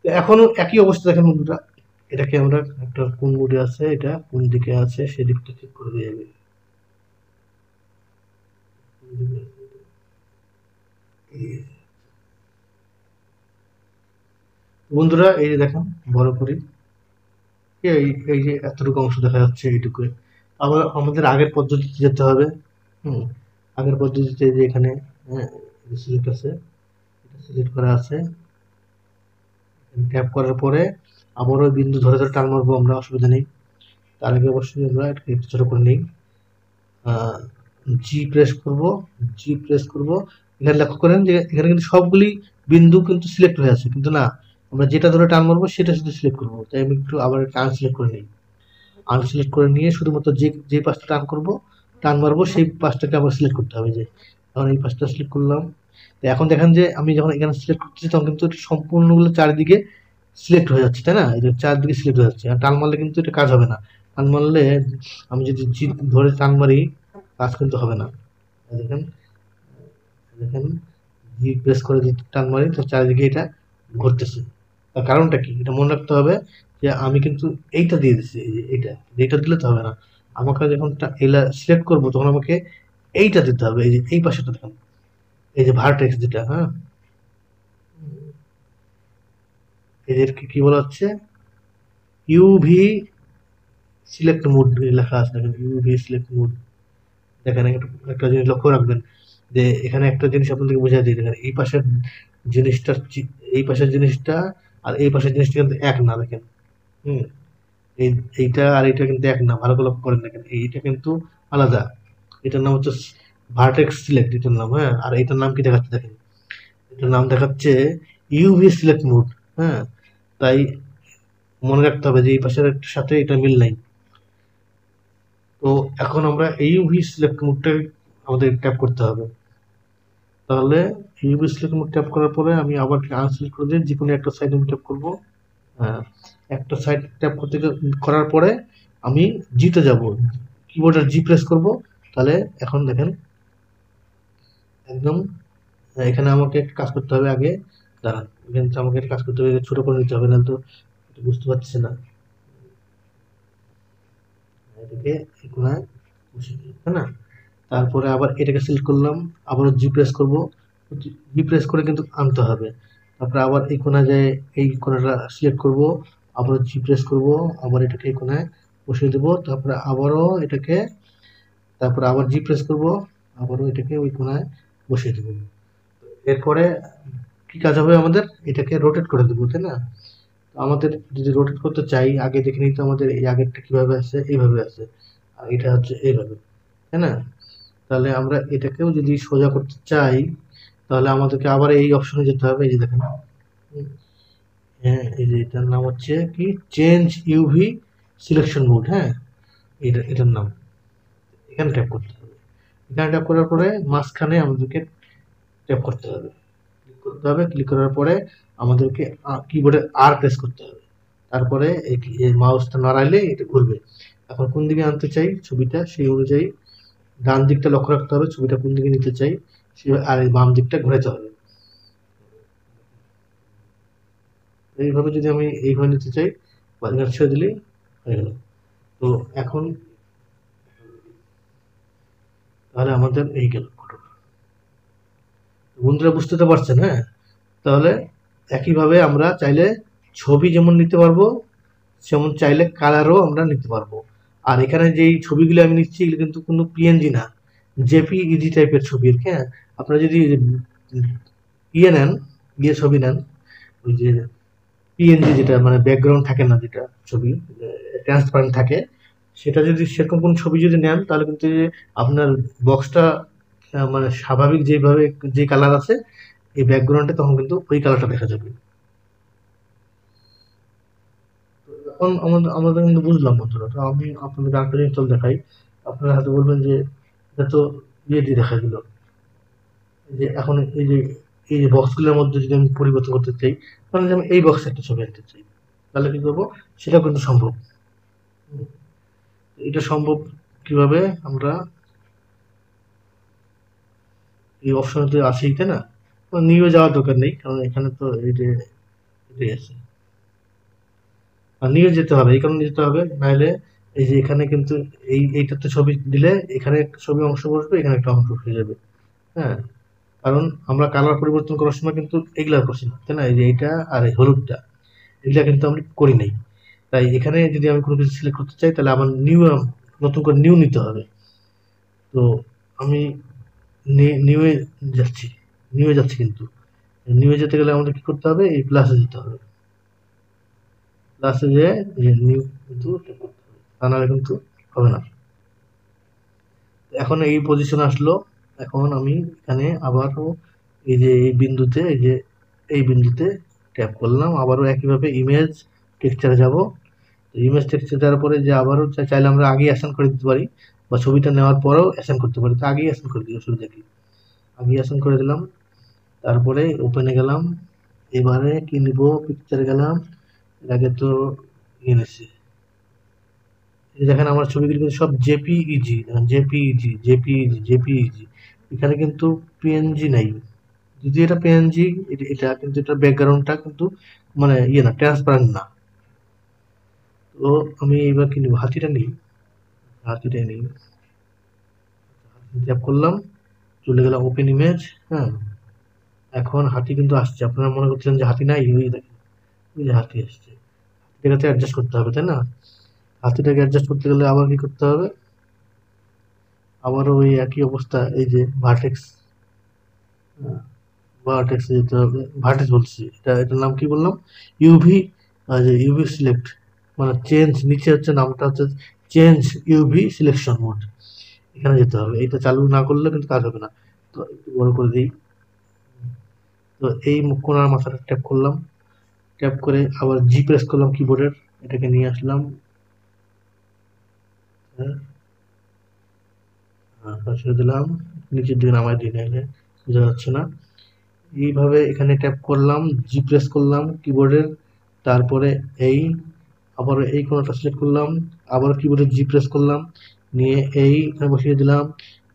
তো এখনো একই অবস্থা দেখেন বন্ধুরা, এটাকে আমরা একটা কোন মোডে আছে, এটা কোন দিকে আছে সেদিকটা ঠিক করে দিয়ে যাবে। বন্ধুরা এই যে দেখেন, বড় করি, এই এই যে এতটুকু অংশ দেখা যাচ্ছে এইটুকু। আবার আমাদের আগের পদ্ধতিতে যেতে হবে। হুম, আগের পদ্ধতিতে যে এখানে সিলেক্ট আছে, এটা সিলেক্ট করা আছে, ট্যাপ করার পরে আবার ওই বিন্দু ধরে ধরে টান মারবো আমরা, অসুবিধা নেই। তার আগে অবশ্যই আমরা এটাকে একটু ছোট করে নিই, জি প্রেস করব, জি প্রেস করব। এখানে লক্ষ্য করেন যে এখানে কিন্তু সবগুলি বিন্দু কিন্তু সিলেক্ট হয়ে আছে, কিন্তু না, আমরা যেটা ধরে টান মারবো সেটা শুধু সিলেক্ট করবো। তাই আমি একটু আবার আনসিলেক্ট করে নিই, আনসিলেক্ট করে নিয়ে শুধুমাত্র যে যে পাশটা টান করব, টান মারবো সেই পাশটাকে আবার সিলেক্ট করতে হবে। যে এখন এই পাশটা সিলেক্ট করলাম, তো এখন দেখেন যে আমি যখন এখানে সিলেক্ট করতেছি তখন কিন্তু এটা সম্পূর্ণগুলো চারিদিকে সিলেক্ট হয়ে যাচ্ছে, তাই না? এই যে চারদিকে সিলেক্ট হয়ে যাচ্ছে, আর টান মারলে কিন্তু এটা কাজ হবে না। টান মারলে আমি যদি জি ধরে টান মারি, কাজ কিন্তু হবে না। দেখেন, দেখেন, জি প্রেস করে যদি টান মারি তো চারিদিকে এটা ঘুরতেছে। তার কারণটা কি, এটা মনে রাখতে হবে যে আমি কিন্তু এইটা দিয়ে দিচ্ছি, এই যে এইটা, এইটা দিলে তো হবে না। আমাকে যখন এলা সিলেক্ট করবো তখন আমাকে এইটা দিতে হবে, এই যে এই পাশেটা দেখেন, এই যে ভার্টেক্স যেটা, হ্যাঁ, এদেরকে কি বলা হচ্ছে, ইউভি সিলেক্ট মোড লেখা আছে, দেখেন ইউভি সিলেক্ট মোড। দেখেন একটা জিনিস লক্ষ্য রাখবেন, যে এখানে একটা জিনিস আপনাদেরকে বোঝাই দিই, দেখেন এই পাশের জিনিসটা, এই পাশের জিনিসটা আর এই পাশের জিনিসটা কিন্তু এক না, দেখেন। হুম, এই এইটা আর এইটা কিন্তু এক না, ভালো করে লক্ষ্য করেন, দেখেন এইটা কিন্তু আলাদা। এটার নাম হচ্ছে ভার্টেক্স সিলেক্ট, এটার নাম, হ্যাঁ। আর এটার নাম কি দেখাচ্ছে দেখেন, এটার নাম দেখাচ্ছে ইউভি সিলেক্ট মোড, হ্যাঁ। তাই মনে রাখতে হবে যে এই পাশের সাথে এটা মিল নাই। তো এখন আমরা এই ইউভি সিলেক্ট মোডটা আমাদের ট্যাপ করতে হবে। তাহলে ইউভি সিলেক্ট মোড ট্যাপ করার পরে আমি আবার আনসিলেক্ট করে দিয়ে যে কোনো একটা সাইড আমি ট্যাপ করবো। হ্যাঁ, একটা সাইড ট্যাপ করার পরে আমি জিতে যাব, কিবোর্ডের জি প্রেস করব। তাহলে এখন দেখেন একদম, এখানে আমাকে একটা কাজ করতে হবে আগে, দাঁড়ান, এখানে তো আমাকে একটা কাজ করতে হবে, ছোট করে নিতে হবে, না তো বুঝতে পারছি না। এটাকে এই কোনায় বসিয়ে দিই, তাই না? তারপরে আবার এটাকে সিলেক্ট করলাম, আবারও জি প্রেস করব, জি প্রেস করে কিন্তু আনতে হবে। তারপরে আবার এই কোনায় যায়, এই কোনাটা সিলেক্ট করব, আবারও জি প্রেস করব, আবার এটাকে এই কোনায় বসিয়ে দেবো। তারপরে আবারও এটাকে, তারপরে আবার জি প্রেস করব, আবারও এটাকে ওই কোনায় বসিয়ে দেবো। এরপরে কি কাজ হবে আমাদের, এটাকে রোটেট করে দেবো, তাই না? আমাদের যদি রোটেট করতে চাই, আগে দেখে নিতে আমাদের এই আগেরটা কিভাবে আছে, এইভাবে আছে, আর এটা হচ্ছে এইভাবে, তাই না? তাহলে আমরা এটাকেও যদি সোজা করতে চাই, তাহলে আমাদেরকে আবার এই অপশনে যেতে হবে, এই যে দেখেন, হ্যাঁ, এই যে এটার নাম হচ্ছে কি, চেঞ্জ ইউভি সিলেকশন মোড, হ্যাঁ, এটার নাম। এখানে ট্যাপ করতে হবে, এখানে ট্যাপ করার পরে মাঝখানে আমাদেরকে ট্যাপ করতে হবে, ক্লিক করতে হবে, ক্লিক করার পরে আমাদেরকে কিবোর্ডে আর প্রেস করতে হবে। তারপরে এই মাউসটা নাড়াইলে এটা ঘুরবে। এখন কোন দিকে আনতে চাই ছবিটা, সেই অনুযায়ী ডান দিকটা লক্ষ্য রাখতে হবে, ছবিটা কোন দিকে নিতে চাই, আর এই বাম দিকটা ঘোরাতে হবে। এইভাবে যদি আমি এইভাবে নিতে চাই বা ছেড়ে দিলেই হয়ে গেল। তো এখন তাহলে আমাদের এই গেল ঘটনা। বন্ধুরা বুঝতে তো পারছেন? হ্যাঁ, তাহলে একইভাবে আমরা চাইলে ছবি যেমন নিতে পারবো, যেমন চাইলে কালারও আমরা নিতে পারবো। আর এখানে যেই ছবিগুলো আমি নিচ্ছি এগুলো কিন্তু কোনো পিএনজি না, জেপিইজি টাইপের ছবি। হ্যাঁ, আপনারা যদি ইয়ে নেন, ইয়ে ছবি নেন, ওই যে পিএনজি যেটা মানে ব্যাকগ্রাউন্ড থাকে না, যেটা ছবি ট্রান্সপারেন্ট থাকে, সেটা যদি সেরকম কোন ছবি যদি নেন তাহলে কিন্তু আপনার বক্সটা মানে স্বাভাবিক যেভাবে যে কালার আছে এই ব্যাকগ্রাউন্ডে তখন কিন্তু ওই কালারটা দেখা যাবে। এখন আমাদের কিন্তু বুঝলাম বন্ধুরা। তো আমি আপনাদের আরেকটা জিনিস দেখাই। আপনারা হয়তো বলবেন যে এটা তো ইয়ে দিয়ে দেখা গেল, যে এখন এই যে বক্সগুলোর মধ্যে যদি আমি পরিবর্তন করতে চাই, মানে আমি এই বক্সে একটা ছবি আনতে চাই, তাহলে কি করবো? সেটা কিন্তু সম্ভব। এটা সম্ভব কিভাবে? আমরা এই অপশনতে আছেই, তাই না? নিয়ে যাওয়ার দরকার নেই, কারণ এখানে তো এই যে এটাই আছে। আর নিয়ে যেতে হবে, এই কারণে যেতে হবে, নাহলে এই যে এখানে কিন্তু এইটাতে ছবি দিলে এখানে একটা ছবি অংশ বসবে, এখানে একটা অংশ হয়ে যাবে। হ্যাঁ, কারণ আমরা কালার পরিবর্তন করার সময় কিন্তু এগুলা করছি না, তাই না? এই যে এইটা আর এই হলুদটা, এগুলা কিন্তু আমরা করি নাই। তাই এখানে যদি আমি কোনো কিছু সিলেক্ট করতে চাই তাহলে আমার নতুন করে নিউ নিতে হবে। তো আমি নিউয়ে যাচ্ছি, নিউয়ে যাচ্ছি, কিন্তু নিউয়ে যেতে গেলে আমাদের কি করতে হবে? এই প্লাসে যেতে হবে। প্লাসে যেয়ে এই নিউ কিন্তু করতে হবে, তা নাহলে কিন্তু হবে না। এখন এই পজিশন আসলো। এখন আমি এখানে আবারও এই যে এই বিন্দুতে ট্যাপ করলাম, আবারও একইভাবে ইমেজ টেক্সচারে যাব। ইমেজ টেক্সচার দেওয়ার পরে যে আবারও চাইলে আমরা আগেই অ্যাসাইন করে দিতে পারি, বা ছবিটা নেওয়ার পরেও অ্যাসাইন করতে পারি। তো আগেই অ্যাসাইন করে দিই, অসুবিধা কি? আগেই অ্যাসাইন করে দিলাম। তারপরে ওপেনে গেলাম। এবারে কি নিব? পিকচারে গেলাম। এর আগে তো এনেছি, দেখেন আমার ছবিগুলো কিন্তু সব জেপিইজি, জেপিইজি, জেপিইজি, জেপিইজি। এখানে কিন্তু পিএনজি নাই। যদি এটা পিএনজি, এটা কিন্তু এটা ব্যাকগ্রাউন্ডটা কিন্তু মানে ইয়ে না, ট্রান্সপারেন্ট না। তো আমি এবার কি নিব? হাতিটা নিই, হাতিটাই নিই। ট্যাপ করলাম, চলে গেলাম ওপেন ইমেজ। হ্যাঁ, এখন হাতি কিন্তু আসছে। আপনারা মনে করছেন যে হাতি নাই, ওই দেখেন, ওই যে হাতি আসছে। এটাতে অ্যাডজাস্ট করতে হবে, তাই না? হাতিটাকে অ্যাডজাস্ট করতে গেলে আবার কি করতে হবে? আবারও ওই একই অবস্থা, এই যে ভার্টেক্স, ভার্টেক্সে যেতে হবে। ভার্টেক্স বলছি, এটার নাম কি বললাম? ইউভি, যে ইউভি সিলেক্ট, মানে চেঞ্জ, নিচে হচ্ছে নামটা হচ্ছে চেঞ্জ ইউভি সিলেকশন মোড। এখানে যেতে হবে। এটা চালু না করলে কিন্তু কাজ হবে না। তো একটু বড় করে দিই। তো এই কোণার মাথাটা ট্যাপ করলাম, ট্যাপ করে আবার জি প্রেস করলাম কিবোর্ডের, এটাকে নিয়ে আসলাম। হ্যাঁ, ছেড়ে দিলাম। নিচের দিকে নামায় দিই, নাহলে বোঝা যাচ্ছে না। এইভাবে এখানে ট্যাপ করলাম, জি প্রেস করলাম কিবোর্ডের, তারপরে এই আবার এই কোণাটা সিলেক্ট করলাম, আবার কিবোর্ডে জি প্রেস করলাম, নিয়ে এই এখানে বসিয়ে দিলাম।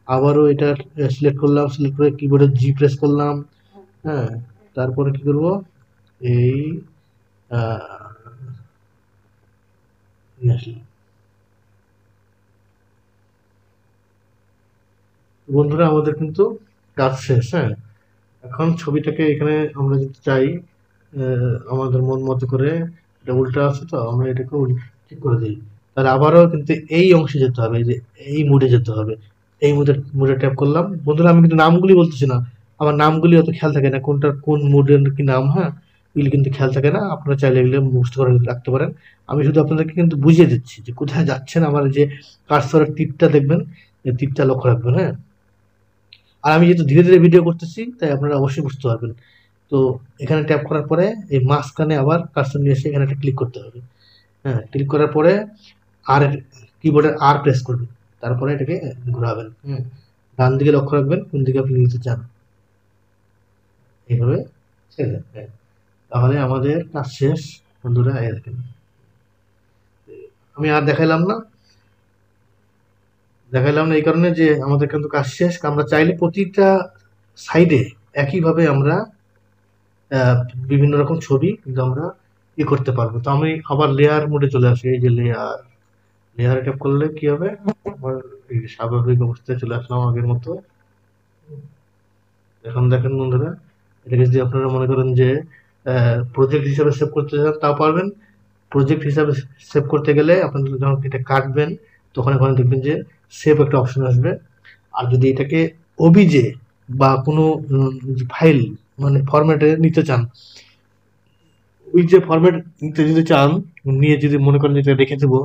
আবারও এটা সিলেক্ট করলাম, সিলেক্ট করে কিবোর্ডে জি প্রেস করলাম। হ্যাঁ, তারপরে কি করব? এই নিয়ে আসলাম। বন্ধুরা আমাদের কিন্তু কাজ শেষ। হ্যাঁ, এখন ছবিটাকে এখানে আমরা যদি চাই আমাদের মন মতো করে, এটা উল্টা আছে তো আমরা এটাকে ঠিক করে দিই। তাহলে আবারও কিন্তু এই অংশে যেতে হবে, এই যে এই মুডে যেতে হবে। এই মুডে ট্যাপ করলাম। বন্ধুরা আমি কিন্তু নামগুলি বলতেছি না, আমার নামগুলি অত খেয়াল থাকে না, কোনটার কোন মুডের কি নাম। হ্যাঁ, এগুলি কিন্তু খেয়াল থাকে না, আপনারা চাইলে এগুলো মুখস্থ করে রাখতে পারেন। আমি শুধু আপনাদেরকে কিন্তু বুঝিয়ে দিচ্ছি যে কোথায় যাচ্ছেন। আমার যে কার্সরের তীরটা দেখবেন, এই তীরটা লক্ষ্য রাখবেন। হ্যাঁ, আর আমি যেহেতু ধীরে ধীরে ভিডিও করতেছি তাই আপনারা অবশ্যই বুঝতে পারবেন। তো এখানে ট্যাপ করার পরে এই মাঝখানে আবার কার্সর নিয়ে এসে এখানে একটা ক্লিক করতে হবে। হ্যাঁ, ক্লিক করার পরে আর কিবোর্ডের আর প্রেস করবেন, তারপরে এটাকে ঘোরাবেন। হ্যাঁ, ডান দিকে লক্ষ্য রাখবেন কোন দিকে আপনি নিতে চান, এইভাবে ছেড়ে দেন। হ্যাঁ, তাহলে আমাদের কাজ শেষ বন্ধুরা। এই দেখেন, আমি আর দেখাইলাম না এই কারণে যে আমাদের কিন্তু কাজ শেষ। আমরা চাইলে প্রতিটা সাইডে একইভাবে আমরা আহ, বিভিন্ন রকম ছবি কিন্তু আমরা করতে পারবো। তো আমি আবার লেয়ার মোডে চলে আসি, এই যে লেয়ারে ট্যাপ করলে কি হবে, আমার এই স্বাভাবিক অবস্থায় চলে আসলাম আগের মতো। এখন দেখেন বন্ধুরা, এটাকে যদি আপনারা মনে করেন যে প্রজেক্ট হিসাবে সেভ করতে চান তাও পারবেন। প্রজেক্ট হিসাবে সেভ করতে গেলে আপনাদের যখন এটা কাটবেন তখন এখানে দেখবেন যে সেভ একটা অপশন আসবে। আর যদি এটাকে ওবিজে বা কোনো ফাইল মানে ফরম্যাটে নিতে চান, ওই যে ফরম্যাট নিতে যদি চান, নিয়ে যদি মনে করেন এটা রেখে দেবো,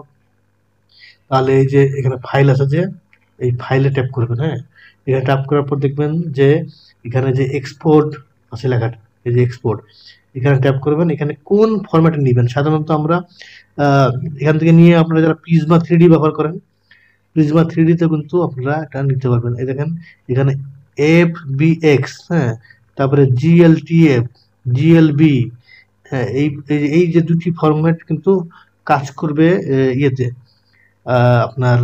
তাহলে এই যে এখানে ফাইল আছে, যে এই ফাইলে ট্যাপ করবেন। হ্যাঁ, এখানে ট্যাপ করার পর দেখবেন যে এখানে যে এক্সপোর্ট আছে লেখাটা, এই যে এক্সপোর্ট, এখানে ট্যাপ করবেন। এখানে কোন ফরম্যাটে নেবেন, সাধারণত আমরা এখান থেকে নিয়ে আপনারা যারা প্রিজমা 3D ব্যবহার করেন, প্রিজমা 3D তে কিন্তু আপনারা এটা নিতে পারবেন। এই দেখেন এখানে FBX, হ্যাঁ, তারপরে GLTF, GLB, হ্যাঁ, এই যে দুটি ফরম্যাট কিন্তু কাজ করবে ইয়েতে, আপনার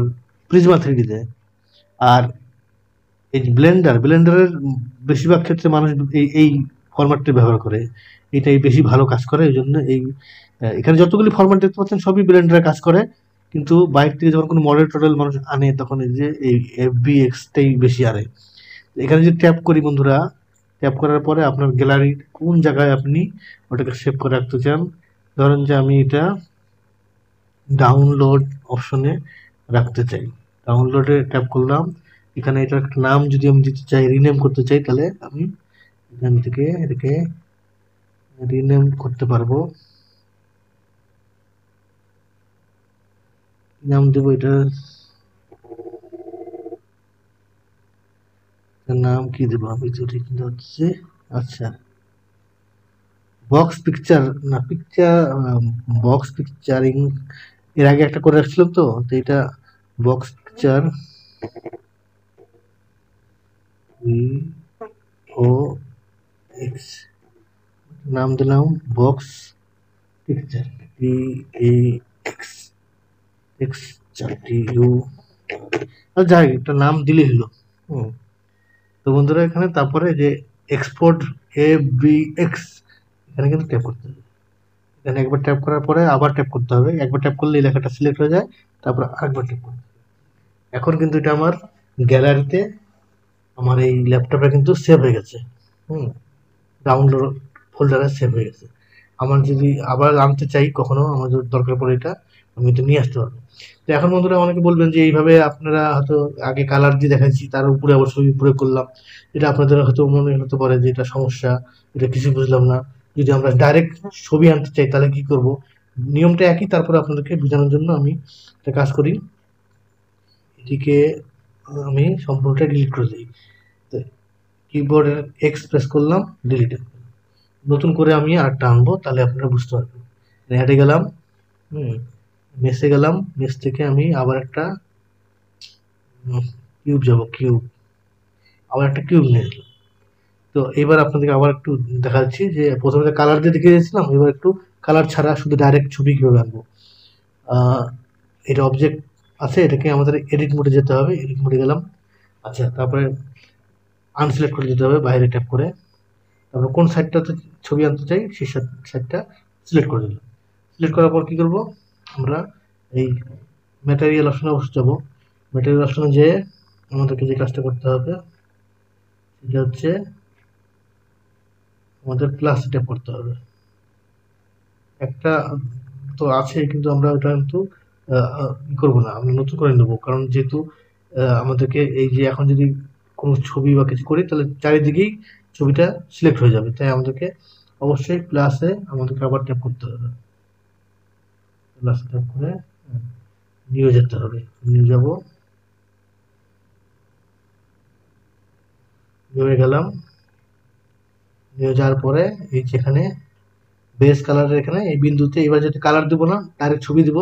প্রিজমা 3D তে। আর এই ব্লেন্ডারের বেশিরভাগ ক্ষেত্রে মানুষ এই ফরম্যাটটা ব্যবহার করে, এটাই বেশি ভালো কাজ করে। এই জন্য এখানে যতগুলি ফরম্যাট দেখতে পাচ্ছেন সবই ব্লেন্ডারে কাজ করে, কিন্তু বাইরে থেকে যখন কোনো মডেল টডেল মানুষ আনে তখন এই যে এই FBX-টাই বেশি আনে। এখানে যদি ট্যাপ করি বন্ধুরা, ট্যাপ করার পরে আপনার গ্যালারির কোন জায়গায় আপনি ওটাকে সেভ করে রাখতে চান, ধরেন যে আমি এটা ডাউনলোড অপশনে রাখতে চাই, ডাউনলোডে ট্যাপ করলাম। এখানে এটার একটা নাম যদি আমি দিতে চাই, রিনেম করতে চাই, তাহলে আমি এখান থেকে এটাকে রিনেম করতে পারবো। নাম দেবো, এটার নাম কি দেবো আমি তো ঠিক হচ্ছে, আচ্ছা বক্স পিকচার, না পিকচার, বক্স পিকচারিং এর আগে একটা করে রাখছিলাম, তো এটা বক্স পিকচার ও এক্স, নাম দিলাম বক্স পিকচার, PAX, XTU, আর যাই একটা নাম দিলেই হলো। হুম, তো বন্ধুরা এখানে তারপরে যে এক্সপোর্ট ABX, এখানে কিন্তু ট্যাপ করতে হবে। এখানে একবার ট্যাপ করার পরে আবার ট্যাপ করতে হবে, একবার ট্যাপ করলে এই লেখাটা সিলেক্ট হয়ে যায়, তারপর আরেকবার ট্যাপ করতে হবে। এখন কিন্তু এটা আমার গ্যালারিতে, আমার এই ল্যাপটপে কিন্তু সেভ হয়ে গেছে। হুম, ডাউনলোড ফোল্ডারে সেভ হয়ে গেছে। আমার যদি আবার আনতে চাই কখনো, আমার যদি দরকার পড়ে এটা, আমি এটা নিয়ে আসতে পারবো। তো এখন বন্ধুরা অনেকে বলবেন যে এইভাবে আপনারা হয়তো আগে কালার দিয়ে দেখাচ্ছি, তার উপরে আবার ছবি প্রয়োগ করলাম, এটা আপনাদের হয়তো মনে হতে পারে যে এটা সমস্যা, এটা কিছু বুঝলাম না। যদি আমরা ডাইরেক্ট ছবি আনতে চাই তাহলে কি করব, নিয়মটা একই, তারপরে আপনাদেরকে বোঝানোর জন্য আমি একটা কাজ করি, এটিকে আমি সম্পূর্ণটা ডিলিট করে দিই। তো কিবোর্ডের এক্স প্রেস করলাম, ডিলিট। নতুন করে আমি আরেকটা আনবো, তাহলে আপনারা বুঝতে পারবেন। অ্যাডে গেলাম, মেসে গেলাম, মেস থেকে আমি আবার একটা কিউব যাব, কিউব, আবার একটা কিউব নিয়ে এলাম। তো এবার আপনাদেরকে আবার একটু দেখাচ্ছি যে প্রথমে কালার দিয়ে দেখিয়ে দিয়েছিলাম, এবার একটু কালার ছাড়া শুধু ডাইরেক্ট ছবি কিভাবে আনবো। এটা অবজেক্ট আছে, এটাকে আমাদের এডিট মোডে যেতে হবে, এডিট মোডে গেলাম। আচ্ছা, তারপরে আনসিলেক্ট করে দিতে হবে বাইরে ট্যাপ করে, তারপর কোন সাইডটাতে ছবি আনতে চাই সেই সাইডটা সিলেক্ট করে দিলাম। সিলেক্ট করার পর কি করব, আমরা এই ম্যাটেরিয়াল অপশনে অবশ্যই যাব। ম্যাটেরিয়াল অপশনে যেয়ে আমাদেরকে যে কাজটা করতে হবে সেটা হচ্ছে আমাদের প্লাস ট্যাপ করতে হবে। একটা তো আছে কিন্তু আমরা ওটা কিন্তু করবো না, আমরা নতুন করে নেবো, কারণ যেহেতু আমাদেরকে এই যে এখন যদি কোনো ছবি বা কিছু করি তাহলে চারিদিকেই ছবিটা সিলেক্ট হয়ে যাবে, তাই আমাদেরকে অবশ্যই প্লাসে আমাদেরকে আবার ট্যাপ করতে হবে। প্লাসে ট্যাপ করে নিয়ে যেতে হবে, নিয়ে যাব, নিয়ে গেলাম। নিয়ে যাওয়ার পরে এই যেখানে বেস কালারের এখানে এই বিন্দুতে, এবার যদি কালার দেবো না ডাইরেক্ট ছবি দিব,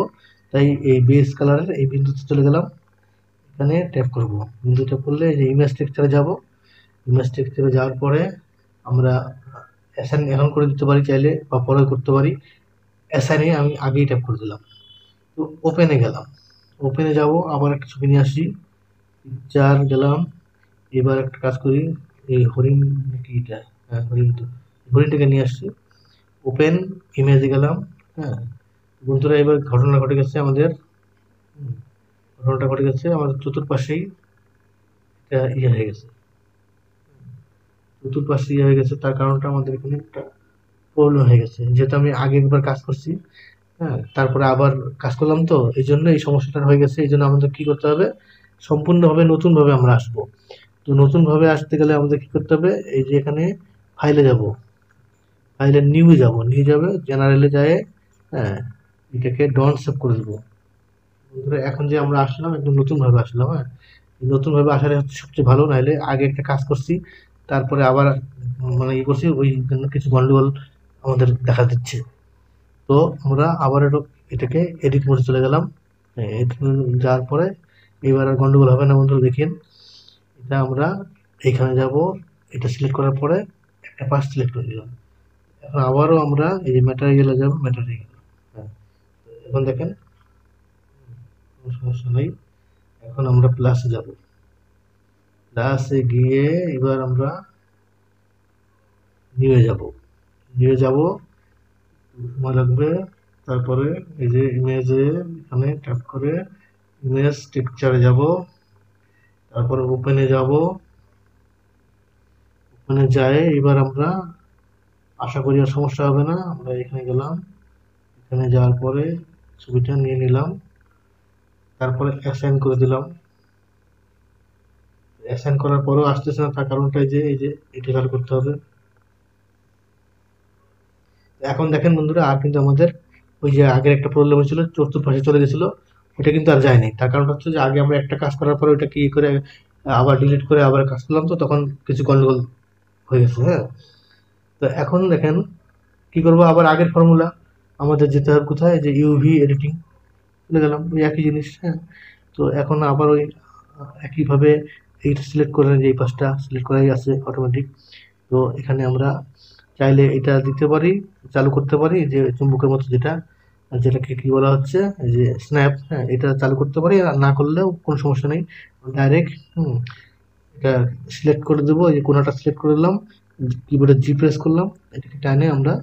তাই এই বেস কালারের এই বিন্দুতে চলে গেলাম, এখানে ট্যাপ করব। বিন্দু ট্যাপ করলে এই যে ইমেজ টেক্সচারে যাব, ইমেজ টেক্সচারে যাওয়ার পরে আমরা অ্যাসাইন এখন করে দিতে পারি চাইলে, বা পরে করতে পারি। অ্যাসাইনে আমি আগেই ট্যাপ করে দিলাম। তো ওপেনে গেলাম, ওপেনে যাব, আবার একটা ছবি নিয়ে আসি, পিকচার গেলাম। এবার একটা কাজ করি, এই হরিণ নাকি এটা, হ্যাঁ হরিণ, তো হরিণটাকে নিয়ে আসছি। ওপেন ইমেজে গেলাম, হ্যাঁ বন্ধুরা, এবার ঘটনা ঘটে গেছে আমাদের, ঘটনাটা ঘটে গেছে আমাদের চতুর্পাশেই এটা ইয়ে হয়ে গেছে, চতুর্পাশে ইয়ে হয়ে গেছে। তার কারণটা আমাদের এখানে একটা প্রবলেম হয়ে গেছে, যেহেতু আমি আগে একবার কাজ করছি, হ্যাঁ তারপরে আবার কাজ করলাম, তো এই জন্য এই সমস্যাটা হয়ে গেছে। এই জন্য আমাদের কি করতে হবে, সম্পূর্ণভাবে নতুন ভাবে আমরা আসবো। তো নতুন ভাবে আসতে গেলে আমাদের কি করতে হবে, এই যে এখানে ফাইলে যাব, ফাইলে নিউ যাব, নিয়ে যাবে জেনারেলে যায়, হ্যাঁ এটাকে ডন সেভ করে দেবো। বন্ধুরা এখন যে আমরা আসলাম একদম নতুন ভাবে আসলাম, হ্যাঁ নতুন ভাবে আসাটা হচ্ছে সবচেয়ে ভালো। নাহলে আগে একটা কাজ করছি তারপরে আবার মানে ই করছি, ওই জন্য কিছু গন্ডগোল আমাদের দেখা দিচ্ছে। তো আমরা আবার এটাকে এডিট মোডে চলে গেলাম। এডিট যাওয়ার পরে এবার আর গন্ডগোল হবে না বন্ধুরা, দেখেন এটা আমরা এইখানে যাব, এটা সিলেক্ট করার পরে একটা পাশ সিলেক্ট করে দিলাম। এখন আবারও আমরা এই যে ম্যাটেরিয়ালে যাব, ম্যাটেরিয়াল, হ্যাঁ এখন দেখেন কোনো সমস্যা নেই। এখন আমরা প্লাসে যাব, প্লাসে গিয়ে এবার আমরা নিয়ে যাব, নিয়ে যাব সময় লাগবে। তারপরে এই যে ইমেজে এখানে ট্যাপ করে ইমেজ টেক্সচারে যাব, তারপরে ওপেনে যাব, ওপেনে যায় এবার আমরা আশা করি আর সমস্যা হবে না। আমরা এখানে গেলাম, এখানে যাওয়ার পরে ছবিটা নিয়ে নিলাম, তারপরে অ্যাসাইন করে দিলাম। অ্যাসাইন করার পরেও আসতেছে না, তার কারণটা এই যে এটা চালু করতে হবে। এখন দেখেন বন্ধুরা, আর কিন্তু আমাদের ওই যে আগের একটা প্রবলেম হয়েছিল চতুর্পাশে চলে গেছিল, ওটা কিন্তু আর যায়নি। তার কারণটা হচ্ছে যে আগে আমরা একটা কাজ করার পরে ওটা কি করে আবার ডিলিট করে আবার কাজ করলাম, তো তখন কিছু গন্ডগোল হয়ে গেছে। হ্যাঁ তো এখন দেখেন কি করবো, আবার আগের ফর্মুলা আমাদের যেতে হবে কোথায়, যে ইউভি এডিটিং চলে গেলাম, ওই একই জিনিস। হ্যাঁ তো এখন আবার ওই একইভাবে এইটা সিলেক্ট করে, যে এই পাশটা সিলেক্ট করাই আছে অটোমেটিক। তো এখানে আমরা চাইলে এটা দিতে পারি, চালু করতে পারি, যে চুম্বকের মতো যেটা, যেটাকে কি বলা হচ্ছে, এই যে স্ন্যাপ, হ্যাঁ এটা চালু করতে পারি। আর না করলেও কোনো সমস্যা নেই, ডাইরেক্ট এটা সিলেক্ট করে দেবো। এই যে কোনাটা সিলেক্ট করে দিলাম, কিবোর্ডে জি প্রেস করলাম, এটাকে টানে আমরা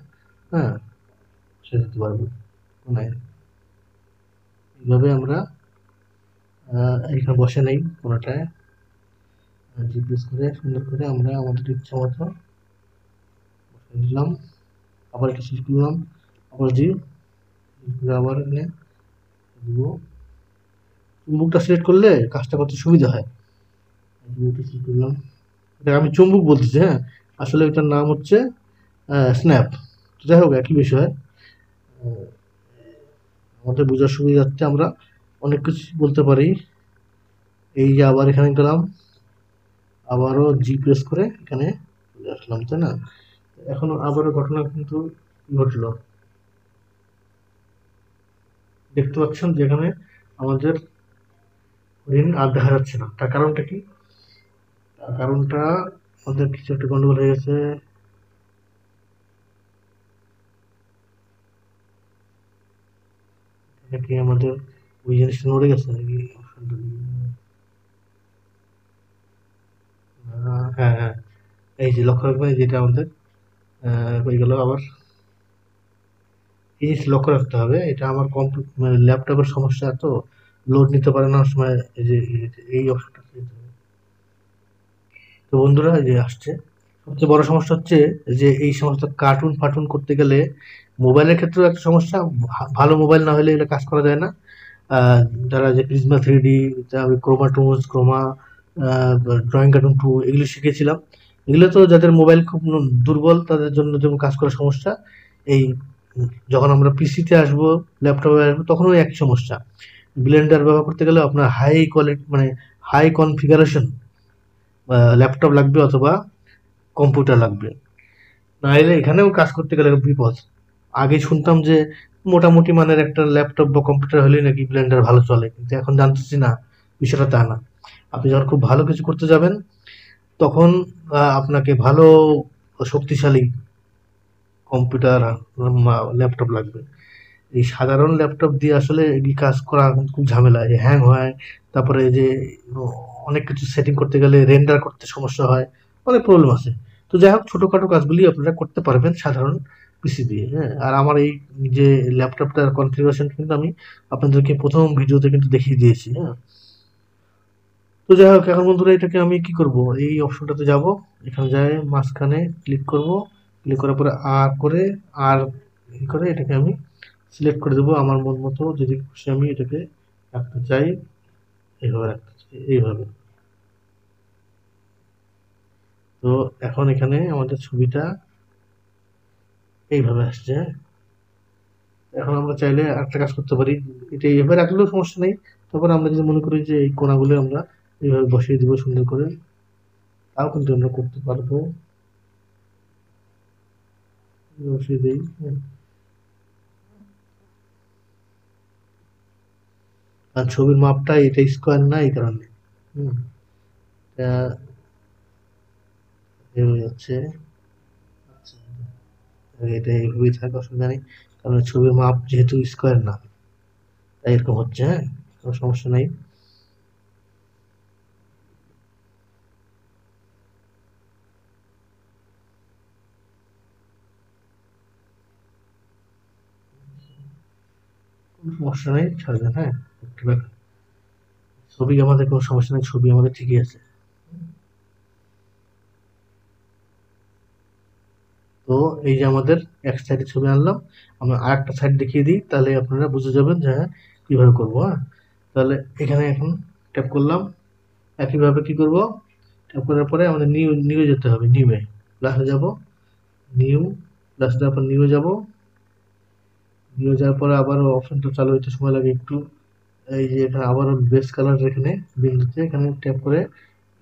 হ্যাঁ ছেড়ে দিতে পারবো কোনায়। এইভাবে আমরা এখানে বসে নেই কোনাটায়, জি প্রেস করে সুন্দর করে আমরা আমাদের ইচ্ছা মতো বসে দিলাম। আবার এটা সিলেক্ট করলাম, আবার জি আবার এখানে দিব। চুম্বকটা সিলেক্ট করলে কাজটা করতে সুবিধা হয়। চুম্বকটা সিলেক্ট করলাম, এটা আমি চুম্বক বলতেছি, হ্যাঁ আসলে এটার নাম হচ্ছে স্ন্যাপ। যাই হোক একই বিষয়, আমাদের বোঝার সুবিধার্থে আমরা অনেক কিছু বলতে পারি। এই যে আবার এখানে গেলাম, আবারও জি প্রেস করে এখানে চলে আসলাম, তাই না? এখন আবারও ঘটনা কিন্তু ঘটলো, দেখতে পাচ্ছেন যেখানে আমাদের ঋণ আর দেখা যাচ্ছে না। তার কারণটা কি, তার কারণটা আমাদের কিছু একটা গন্ডগোল হয়ে গেছে। নাকি আমাদের ওই জিনিসটা নড়ে গেছে নাকি, হ্যাঁ হ্যাঁ এই যে লক্ষ্য রাখবেন, যেটা আমাদের হয়ে গেল। আবার এই জিনিসটা লক্ষ্য রাখতে হবে, এটা আমার মানে ল্যাপটপের সমস্যা, তো লোড নিতে পারে না সময়, এই যে এই অপশনটা। তো বন্ধুরা এই যে আসছে, সবচেয়ে বড় সমস্যা হচ্ছে যে এই সমস্ত কার্টুন ফার্টুন করতে গেলে মোবাইলের ক্ষেত্রেও একটা সমস্যা, ভালো মোবাইল না হলে এটা কাজ করা যায় না। আহ, যারা যে Prisma 3D, Croma tools, Croma, drawing cartoon 2 এগুলো শিখেছিলাম, এগুলো তো যাদের মোবাইল খুব দুর্বল তাদের জন্য যেমন কাজ করার সমস্যা। এই যখন আমরা পিসিতে আসবো, ল্যাপটপে আসবো, তখনও একই সমস্যা। ব্লেন্ডার ব্যবহার করতে গেলে আপনার হাই কোয়ালিটি মানে হাই কনফিগারেশন ল্যাপটপ লাগবে অথবা কম্পিউটার লাগবে, নাহলে এখানেও কাজ করতে গেলে বিপদ। আগে শুনতাম যে মোটামুটি মানের একটা ল্যাপটপ বা কম্পিউটার হলেই নাকি ব্লেন্ডার ভালো চলে, কিন্তু এখন জানতেছি না, বিষয়টা তা না। আপনি যখন খুব ভালো কিছু করতে যাবেন তখন আপনাকে ভালো শক্তিশালী কম্পিউটার ল্যাপটপ লাগবে। এই সাধারণ ল্যাপটপ দিয়ে আসলে এই কাজ করা খুব ঝামেলা, হ্যাং হয়, তারপরে এই যে অনেক কিছু সেটিং করতে গেলে রেন্ডার করতে সমস্যা হয়, অনেক প্রবলেম আছে। তো যাই হোক ছোটখাটো কাজগুলি আপনারা করতে পারবেন সাধারণ পিসি দিয়ে। হ্যাঁ, আর আমার এই যে ল্যাপটপটার কনফিগারেশন কিন্তু আমি আপনাদেরকে প্রথম ভিডিওতে কিন্তু দেখিয়ে দিয়েছি। হ্যাঁ, তো যাই হোক, এখন বন্ধুরা এটাকে আমি কি করব, এই অপশনটাতে যাব, এখানে যাই মাঝখানে ক্লিক করব, ক্লিক করার পরে আর ই করে এটাকে আমি সিলেক্ট করে দেবো আমার মন মতো, যদি খুশি আমি এটাকে রাখতে চাই, এইভাবে রাখতে চাই, এইভাবে। তো এখন এখানে আমাদের ছবিটা এইভাবে আসছে। এখন আমরা চাইলে একটা কাজ করতে পারি, এটা এইভাবে রাখলেও সমস্যা নেই। তারপর আমরা যদি মনে করি যে এই কোণাগুলো আমরা এইভাবে বসিয়ে দিব সুন্দর করে, তাও কিন্তু আমরা করতে পারবো। বসিয়ে দিই। আর ছবির মাপটা এটা স্কোয়ার না, এই কারণে। হুম, এটা এভাবে যাচ্ছে। আচ্ছা, এটা এইভাবেই থাকা অসুবিধা নেই, কারণ ছবির মাপ যেহেতু স্কোয়ার না, তাই এরকম হচ্ছে। হ্যাঁ, কোনো সমস্যা নাই। কোনো সমস্যা নেই, ছাড়বেন। হ্যাঁ, একটু ছবি আমাদের কোনো সমস্যা নেই, ছবি আমাদের ঠিকই আছে। তো এই যে আমাদের এক সাইডে ছবি আনলাম, আমরা আর একটা সাইড দেখিয়ে দিই, তাহলে আপনারা বুঝে যাবেন যে হ্যাঁ কীভাবে করবো। হ্যাঁ, তাহলে এখানে এখন ট্যাপ করলাম, একইভাবে কি করব, ট্যাপ করার পরে আমাদের নিউ নিউ যেতে হবে, নিউয়ে প্লাসে যাব, নিউ প্লাস দেওয়ার পর নিউ যাব, নিউ যাওয়ার পরে আবারও অপশনটা চালু হতে সময় লাগে একটু। এই যে এখানে আবারও বেস কালার, এখানে বিন্দুতে এখানে ট্যাপ করে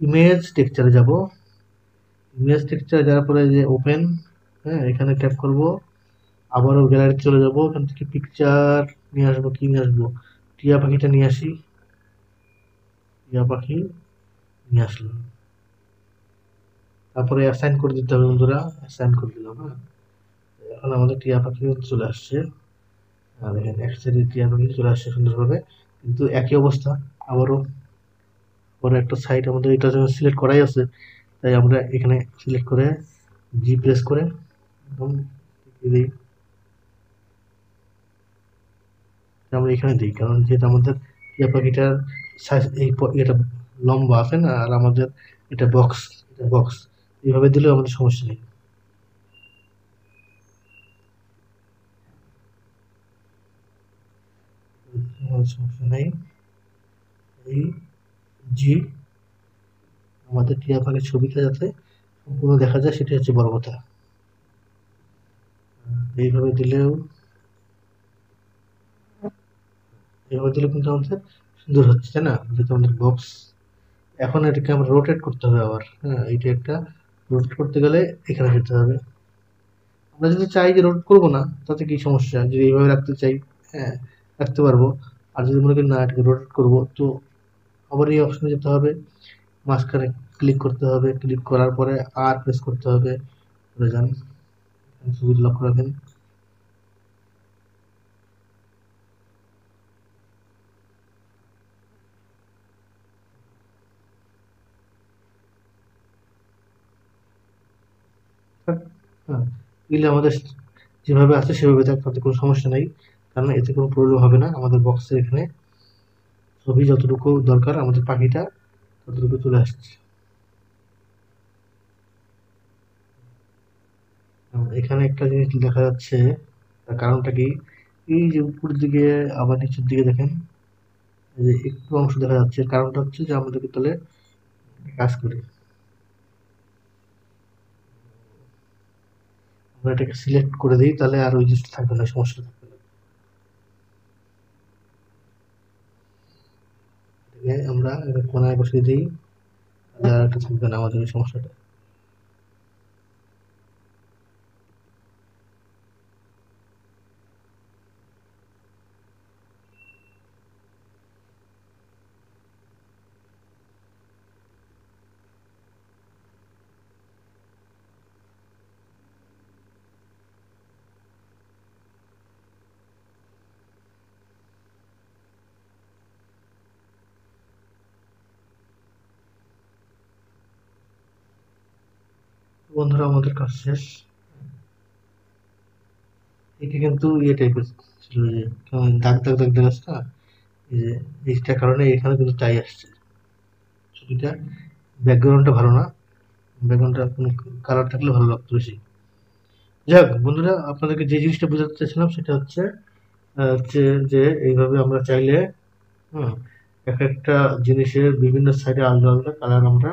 ইমেজ টেক্সচারে যাব, ইমেজ টেক্সচারে যাওয়ার পরে যে ওপেন, হ্যাঁ এখানে ট্যাপ করব, আবারও গ্যালারিতে চলে যাব, ওখান থেকে পিকচার নিয়ে আসবো, কি নিয়ে আসবো, টিয়া পাখিটা নিয়ে আসি, টিয়া পাখি নিয়ে আসলাম। তারপরে অ্যাসাইন করে দিতে হবে বন্ধুরা, অ্যাসাইন করে দিলাম। হ্যাঁ, এখন আমাদের টিয়া পাখি চলে আসছে, আর এখানে এক সাইডে টিয়া পাখি চলে আসছে সুন্দরভাবে, কিন্তু একই অবস্থা আবারও। পরে একটা সাইড আমাদের এটা সিলেক্ট করাই আছে, তাই আমরা এখানে সিলেক্ট করে জি প্রেস করে একদম দিই, আমরা এখানে দিই, কারণ যেহেতু আমাদের টিয়া পাখিটার সাইজ এই এটা লম্বা আছে না, আর আমাদের এটা বক্স, এটা বক্স, এইভাবে দিলেও আমাদের সমস্যা নেই। আমাদের সমস্যা নেই। এই জি, আমাদের টিয়া পাখির ছবিটা যাতে সম্পূর্ণ দেখা যায়, সেটা হচ্ছে বড় কথা। এইভাবে দিলেও, এইভাবে দিলে কিন্তু আমাদের সুন্দর হচ্ছে, তাই না, যেহেতু আমাদের বক্স। এখন এটাকে আমরা রোটেট করতে হবে আবার। হ্যাঁ, এইটা একটা রোটেট করতে গেলে এখানে যেতে হবে। আমরা যদি চাই যে রোটেট করবো না, তাতে কি সমস্যা, যদি এইভাবে রাখতে চাই, হ্যাঁ রাখতে পারবো। আর যদি মনে করি না এটাকে রোটেট করবো, তো আবার এই অপশনে যেতে হবে, মাঝখানে ক্লিক করতে হবে, ক্লিক করার পরে আর প্রেস করতে হবে, করে যান, ছবিটা লক্ষ্য রাখেন। হ্যাঁ, এগুলো আমাদের যেভাবে আছে সেভাবে থাক, তাতে কোনো সমস্যা নাই, কারণ এতে কোনো প্রবলেম হবে না। আমাদের বক্সের এখানে ছবি যতটুকু দরকার আমাদের পাখিটা ততটুকু চলে আসছে। এখানে একটা জিনিস দেখা যাচ্ছে, তার কারণটা কি, এই যে উপরের দিকে আবার নিচের দিকে দেখেন, এই যে একটু অংশ দেখা যাচ্ছে, এর কারণটা হচ্ছে যে আমাদেরকে তাহলে কাজ করি, আমরা এটাকে সিলেক্ট করে দিই, তাহলে আর ওই জিনিসটা থাকবে না, সমস্যা থাকবে না। এটাকে আমরা একটা কোনায় বসিয়ে দিই, তাহলে আর একটা থাকবে না আমাদের এই সমস্যাটা। বন্ধুরা আমাদের কাজ শেষ। এটা কিন্তু ইয়ে টাইপের ছিল, যে দাগ দাগ দাগ দাগ আসছে না, এই যে এইটার কারণে এখানে কিন্তু টাই আসছে। ছবিটা ব্যাকগ্রাউন্ডটা ভালো না, ব্যাকগ্রাউন্ডটা কোনো কালার থাকলে ভালো লাগতো বেশি। যাই হোক বন্ধুরা, আপনাদেরকে যে জিনিসটা বোঝাতে চাইছিলাম সেটা হচ্ছে হচ্ছে যে এইভাবে আমরা চাইলে হুম এক একটা জিনিসের বিভিন্ন সাইডে আলাদা আলাদা কালার আমরা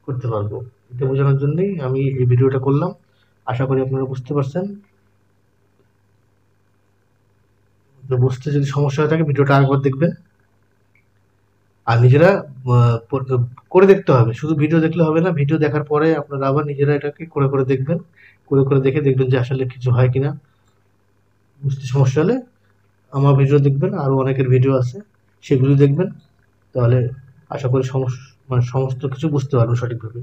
করতে পারবো। এটা বোঝানোর জন্যই আমি এই ভিডিওটা করলাম। আশা করি আপনারা বুঝতে পারছেন। তো বুঝতে যদি সমস্যা হয়ে থাকে ভিডিওটা আরেকবার দেখবেন, আর নিজেরা করে দেখতে হবে। শুধু ভিডিও দেখলে হবে না, ভিডিও দেখার পরে আপনারা আবার নিজেরা এটাকে করে করে দেখবেন, করে করে দেখে দেখবেন যে আসলে কিছু হয় কিনা। বুঝতে সমস্যা হলে আমার ভিডিও দেখবেন, আরো অনেকের ভিডিও আছে সেগুলো দেখবেন, তাহলে আশা করি মানে সমস্ত কিছু বুঝতে পারবেন সঠিকভাবে।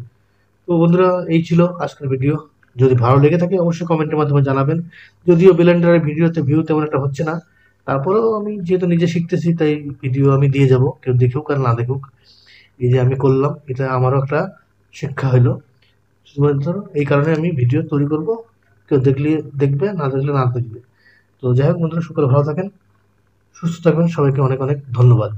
তো বন্ধুরা, এই ছিল আজকের ভিডিও। যদি ভালো লেগে থাকে অবশ্যই কমেন্টের মাধ্যমে জানাবেন। যদিও ব্লেন্ডারের ভিডিওতে ভিউ তেমন একটা হচ্ছে না, তারপরেও আমি যেহেতু নিজে শিখতেছি তাই ভিডিও আমি দিয়ে যাব, কেউ দেখুক আর না দেখুক। এই যে আমি করলাম, এটা আমারও একটা শিক্ষা হলো। শুধুমাত্র এই কারণে আমি ভিডিও তৈরি করব, কেউ দেখলে দেখবে, না দেখলে না দেখবে। তো যাই হোক বন্ধুরা, সকলে ভালো থাকেন, সুস্থ থাকবেন, সবাইকে অনেক অনেক ধন্যবাদ।